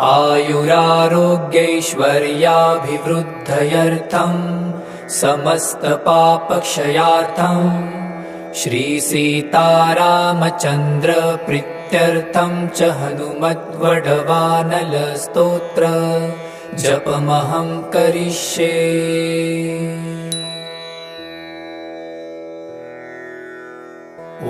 आयुरारोग्यैश्वर्याभिवृद्धयर्थं समस्त पापक्षयार्थं श्रीसीतारामचन्द्र प्रीत्यर्थं च हनुमद्वडवानलस्तोत्र जपमहं करिष्ये। ॐ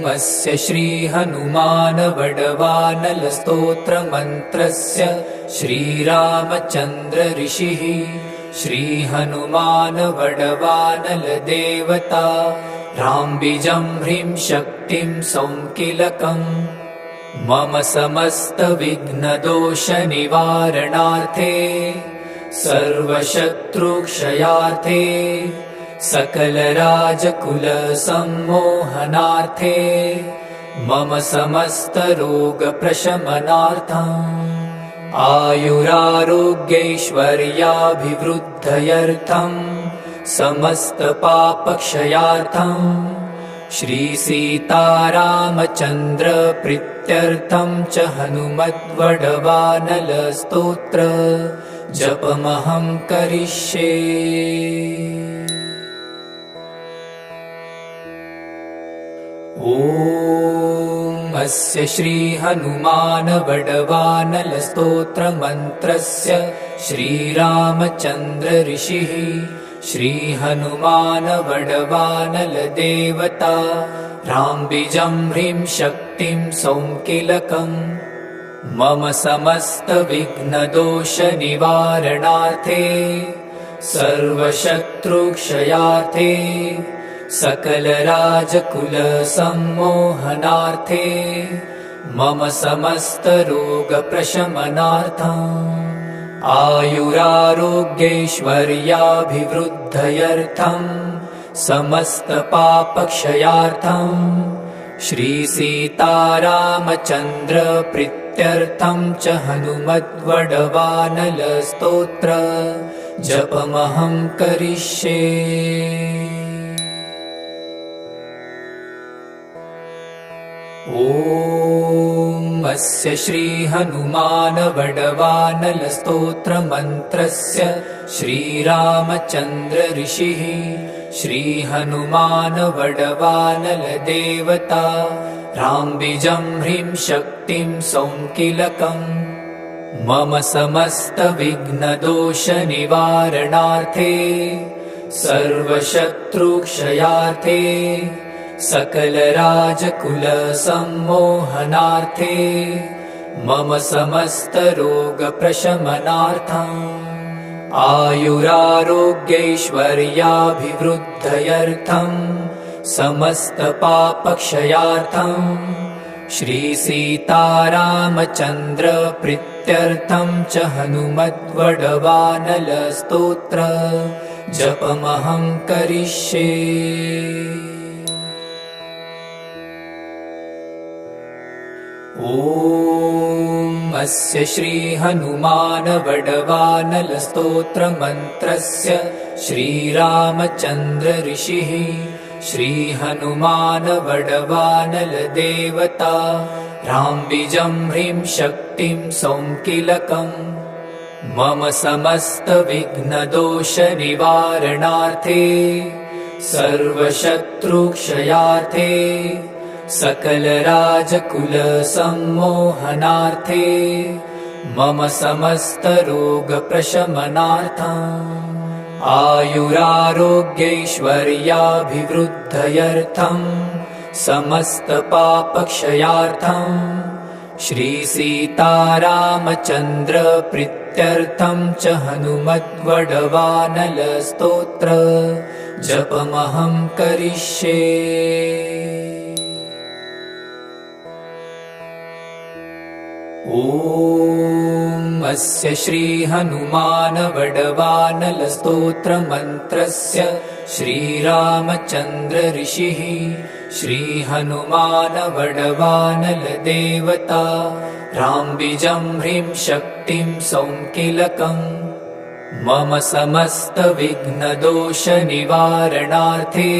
अस्य श्री हनुमान वडवानलस्तोत्रमन्त्रस्य श्रीरामचन्द्र ऋषिः श्री हनुमान वडवानल देवता राम्बिजं ह्रीं शक्तिं सौङ्किलकम् मम समस्त विघ्नदोष निवारणार्थे सर्वशत्रुक्षयार्थे सकलराजकुलसम्मोहनार्थे मम समस्तरोगप्रशमनार्थम् आयुरारोग्यैश्वर्याभिवृद्धयर्थम् समस्तपापक्षयार्थम् श्रीसीतारामचन्द्रप्रीत्यर्थम् च हनुमद्वडवानलस्तोत्र जपमहं करिष्ये। ॐ अस्य श्रीहनुमानवडवानलस्तोत्रमन्त्रस्य श्रीरामचन्द्र ऋषिः श्रीहनुमानवडवानलदेवता राम्बिजं ह्रीं शक्तिं सौङ्किलकम् मम समस्तविघ्नदोषनिवारणार्थे सर्वशत्रुक्षयार्थे सकलराजकुलसम्मोहनार्थे मम समस्तरोगप्रशमनार्थम् आयुरारोग्यैश्वर्याभिवृद्धयर्थम् समस्तपापक्षयार्थम् श्रीसीतारामचन्द्रप्रीत्यर्थम् च हनुमद्वडवानलस्तोत्र जपमहं करिष्ये। ॐ अस्य श्रीहनुमानवडवानलस्तोत्रमन्त्रस्य श्रीरामचन्द्र ऋषिः श्रीहनुमानवडवानलदेवता राम्बिजं ह्रीं शक्तिं सौङ्किलकम् मम समस्तविघ्नदोषनिवारणार्थे सर्वशत्रुक्षयार्थे सकलराजकुलसम्मोहनार्थे मम समस्तरोगप्रशमनार्थम् आयुरारोग्यैश्वर्याभिवृद्धयर्थम् समस्तपापक्षयार्थम् श्रीसीतारामचन्द्रप्रीत्यर्थम् च हनुमद्वडवानलस्तोत्र जपमहं करिष्ये। ॐ अस्य श्रीहनुमानवडवानलस्तोत्रमन्त्रस्य श्रीरामचन्द्र ऋषिः श्रीहनुमानवडवानलदेवता राम्बिजं ह्रीं शक्तिं सौङ्किलकम् मम समस्तविघ्नदोषनिवारणार्थे सर्वशत्रुक्षयार्थे सकलराजकुलसम्मोहनार्थे मम समस्तरोगप्रशमनार्थम् आयुरारोग्यैश्वर्याभिवृद्धयर्थम् समस्तपापक्षयार्थम् श्रीसीतारामचन्द्रप्रीत्यर्थम् च हनुमद्वडवानलस्तोत्र जपमहं करिष्ये। ॐ अस्य श्रीहनुमानवडवानलस्तोत्रमन्त्रस्य श्रीरामचन्द्र ऋषिः श्रीहनुमानवडवानलदेवता राम्बिजं ह्रीं शक्तिं सौङ्किलकम् मम समस्तविघ्नदोषनिवारणार्थे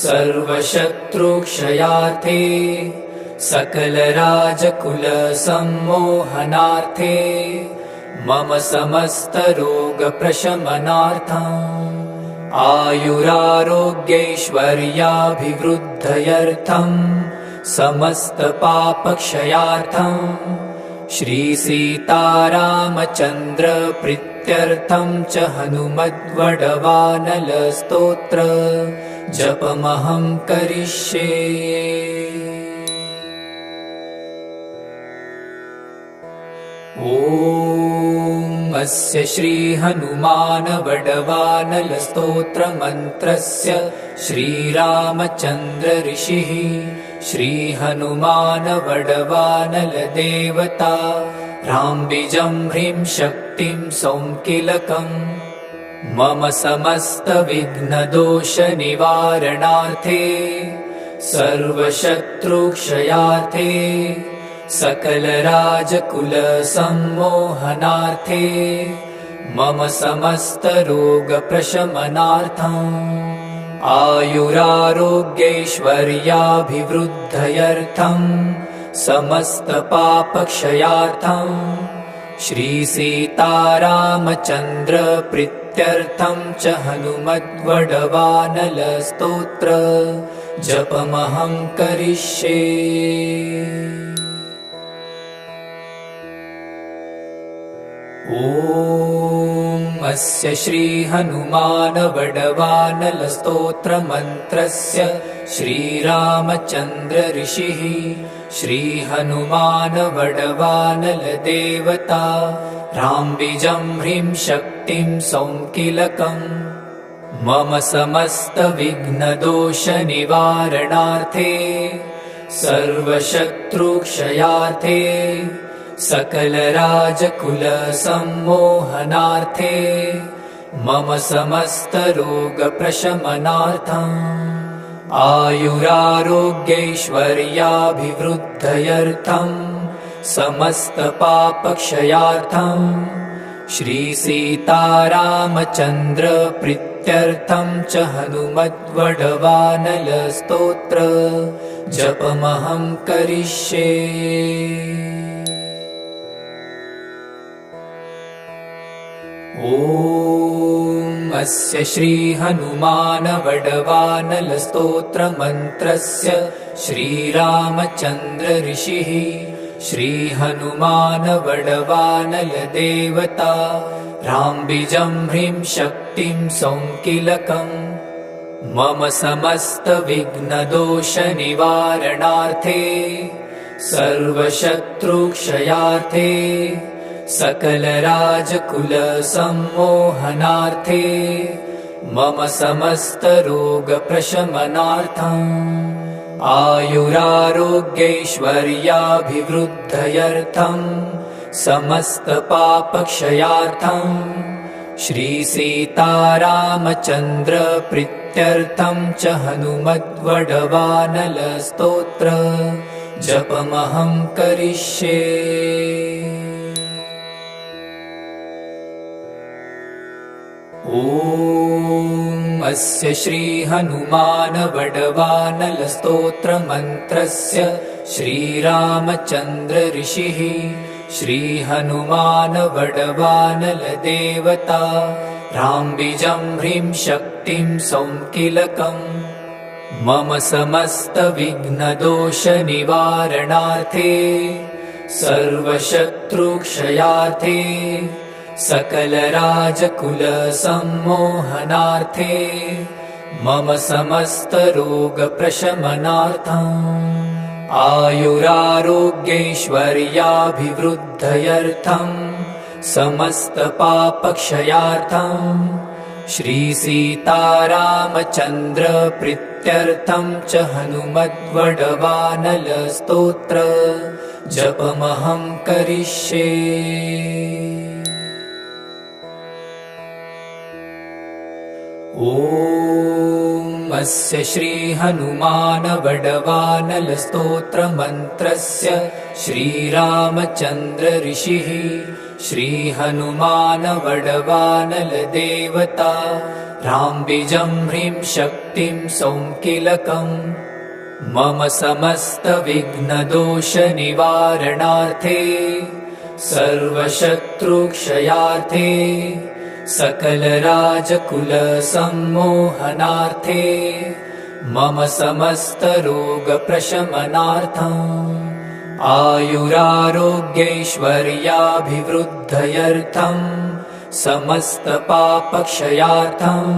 सर्वशत्रुक्षयार्थे सकलराजकुलसम्मोहनार्थे मम समस्तरोगप्रशमनार्थम् आयुरारोग्यैश्वर्याभिवृद्धयर्थम् समस्तपापक्षयार्थम् श्रीसीतारामचन्द्रप्रीत्यर्थम् च हनुमद्वडवानलस्तोत्र जपमहं करिष्ये। ॐ अस्य श्रीहनुमानवडवानलस्तोत्रमन्त्रस्य श्रीरामचन्द्र ऋषिः श्रीहनुमानवडवानलदेवता राम्बिजं ह्रीं शक्तिं सौङ्किलकम् मम समस्तविघ्नदोषनिवारणार्थे सर्वशत्रुक्षयार्थे सकलराजकुलसम्मोहनार्थे मम समस्तरोगप्रशमनार्थम् आयुरारोग्यैश्वर्याभिवृद्धयर्थम् समस्तपापक्षयार्थम् श्रीसीतारामचन्द्रप्रीत्यर्थं च हनुमद्वडवानलस्तोत्र जपमहं करिष्ये। ॐ अस्य श्रीहनुमानवडवानलस्तोत्रमन्त्रस्य श्रीरामचन्द्र ऋषिः श्रीहनुमानवडवानलदेवता राम्बिजं ह्रीं शक्तिं सौङ्किलकम् मम समस्तविघ्नदोषनिवारणार्थे सर्वशत्रुक्षयार्थे सकलराजकुलसम्मोहनार्थे मम समस्तरोगप्रशमनार्थम् आयुरारोग्यैश्वर्याभिवृद्धयर्थम् समस्तपापक्षयार्थम् श्रीसीतारामचन्द्रप्रीत्यर्थं च हनुमद्वडवानलस्तोत्र जपमहं करिष्ये। ॐ अस्य श्रीहनुमानवडवानलस्तोत्रमन्त्रस्य श्रीरामचन्द्र ऋषिः श्रीहनुमानवडवानलदेवता राम्बिजं ह्रीं शक्तिं सौङ्किलकम् मम समस्तविघ्नदोषनिवारणार्थे सर्वशत्रुक्षयार्थे सकलराजकुलसम्मोहनार्थे मम समस्तरोगप्रशमनार्थम् आयुरारोग्यैश्वर्याभिवृद्धयर्थम् समस्तपापक्षयार्थम् श्रीसीतारामचन्द्रप्रीत्यर्थं च हनुमद्वडवानलस्तोत्र जपमहं करिष्ये। ॐ अस्य श्रीहनुमानवडवानलस्तोत्रमन्त्रस्य श्रीरामचन्द्र ऋषिः श्रीहनुमानवडवानलदेवता राम्बिजं ह्रीं शक्तिं सौङ्किलकम् मम समस्तविघ्नदोषनिवारणार्थे सर्वशत्रुक्षयार्थे सकलराजकुलसम्मोहनार्थे मम समस्तरोगप्रशमनार्थम् आयुरारोग्यैश्वर्याभिवृद्धयर्थम् समस्तपापक्षयार्थम् श्रीसीतारामचन्द्रप्रीत्यर्थं च हनुमद्वडवानलस्तोत्र जपमहं करिष्ये। ॐ अस्य श्रीहनुमानवडवानलस्तोत्रमन्त्रस्य श्रीरामचन्द्र ऋषिः श्रीहनुमानवडवानलदेवता राम्बिजं ह्रीं शक्तिं सौङ्किलकम् मम समस्तविघ्नदोषनिवारणार्थे सर्वशत्रुक्षयार्थे सकलराजकुलसम्मोहनार्थे मम समस्तरोगप्रशमनार्थम् आयुरारोग्यैश्वर्याभिवृद्धयर्थम् समस्तपापक्षयार्थम्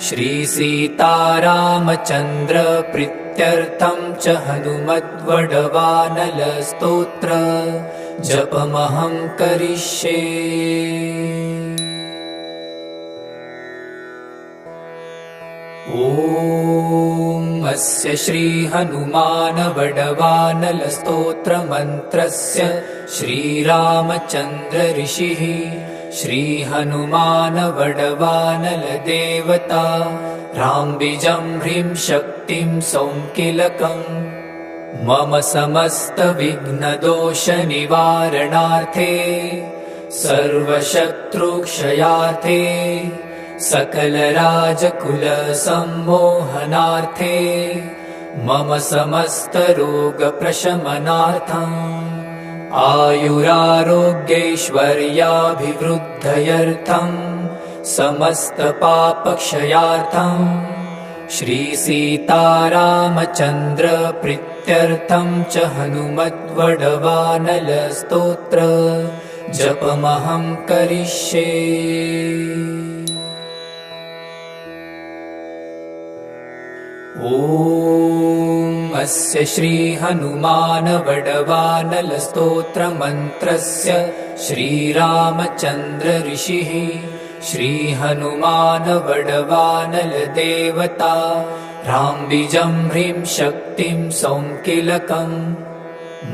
श्रीसीतारामचन्द्रप्रीत्यर्थं च हनुमद्वडवानलस्तोत्र जपमहं करिष्ये। ॐ अस्य श्रीहनुमानवडवानलस्तोत्रमन्त्रस्य श्रीरामचन्द्र ऋषिः श्रीहनुमान वडवानल देवता राम्बिजं ह्रीं शक्तिं सौंकिलकम् मम समस्त विघ्नदोष निवारणार्थे सर्वशत्रुक्षयार्थे सकलराजकुल सम्मोहनार्थे मम समस्त रोग प्रशमनार्थम् आयुरारोग्यैश्वर्याभिवृद्धयर्थम् समस्त पापक्षयार्थम् श्री सीतारामचन्द्र प्रीत्यर्थं च हनुमद्वडवानल स्तोत्र जपमहं करिष्ये। ॐ अस्य श्री हनुमान वडवानल स्तोत्र मंत्रस्य श्रीरामचन्द्र ऋषिः श्री हनुमान वडवानल देवता राम्बिजं ह्रीं शक्तिं सौंकिलकम्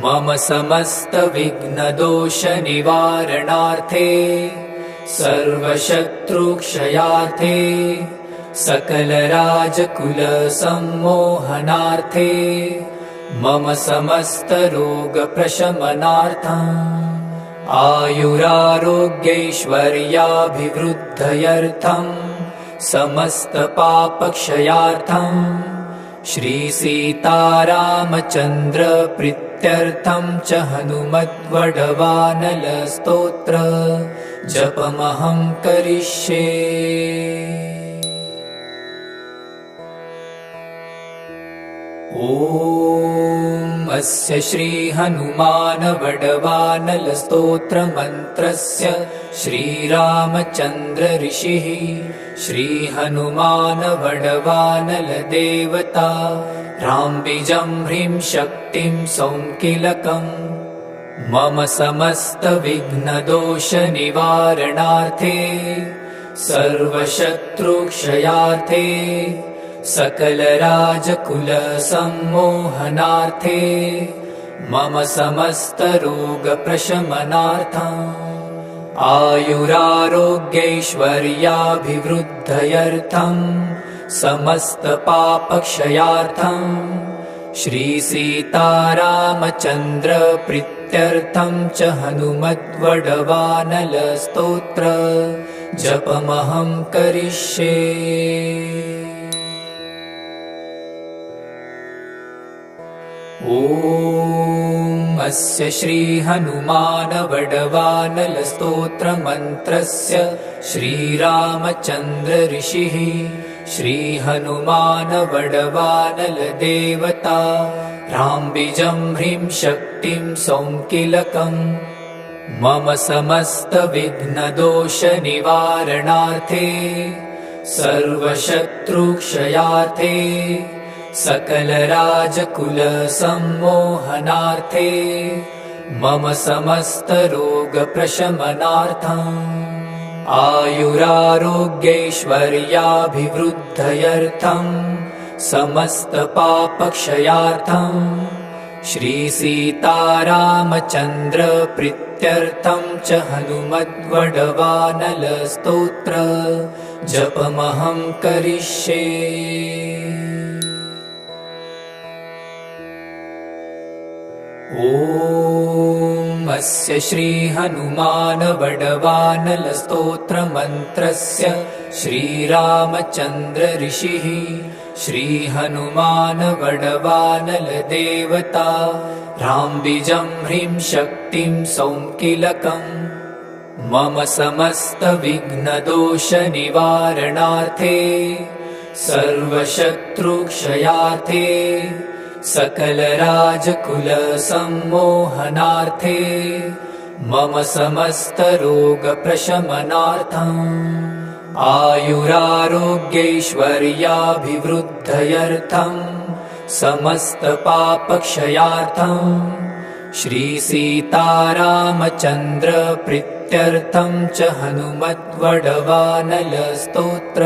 मम समस्त विघ्नदोष निवारणार्थे सर्वशत्रुक्षयार्थे सकलराजकुल सम्मोहनार्थे मम समस्त रोग प्रशमनार्थम् आयुरारोग्यैश्वर्याभिवृद्धयर्थम् समस्त पापक्षयार्थम् श्री सीतारामचन्द्र प्रीत्यर्थं च हनुमद्वडवानल स्तोत्र जपमहं करिष्ये। ॐ अस्य श्री हनुमान वडवानल स्तोत्र मंत्रस्य श्रीरामचन्द्र ऋषिः श्री हनुमान वडवानल देवता राम्बिजं ह्रीं शक्तिं सौंकिलकम् मम समस्त विघ्नदोष निवारणार्थे सर्वशत्रुक्षयार्थे सकलराजकुल सम्मोहनार्थे मम समस्त रोग प्रशमनार्थम् आयुरारोग्यैश्वर्याभिवृद्धयर्थम् समस्त पापक्षयार्थम् श्री सीतारामचन्द्र प्रीत्यर्थं च हनुमद्वडवानल स्तोत्र जपमहं करिष्ये। ॐ अस्य श्री हनुमान वडवानल स्तोत्र मंत्रस्य श्रीरामचन्द्र ऋषिः श्री हनुमान वडवानल देवता राम्बिजं ह्रीं शक्तिं सौंकिलकम् मम समस्त विघ्नदोष निवारणार्थे सर्वशत्रुक्षयार्थे सकलराजकुल सम्मोहनार्थे मम समस्त रोग प्रशमनार्थम् आयुरारोग्यैश्वर्याभिवृद्धयर्थम् समस्त पापक्षयार्थम् श्री सीतारामचन्द्र प्रीत्यर्थं च हनुमद्वडवानल स्तोत्र जपमहं करिष्ये। ॐ अस्य श्री हनुमान वडवानल स्तोत्र मंत्रस्य श्रीरामचन्द्र ऋषिः श्री हनुमान वडवानल देवता राम्बिजं ह्रीं शक्तिं सौंकिलकम् मम समस्त विघ्नदोष निवारणार्थे सर्वशत्रुक्षयार्थे सकलराजकुल सम्मोहनार्थे मम समस्त रोग प्रशमनार्थम् आयुरारोग्यैश्वर्याभिवृद्धयर्थम् समस्त पापक्षयार्थम् श्री सीतारामचन्द्र प्रीत्यर्थं च हनुमद्वडवानल स्तोत्र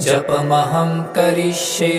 जपमहं करिष्ये।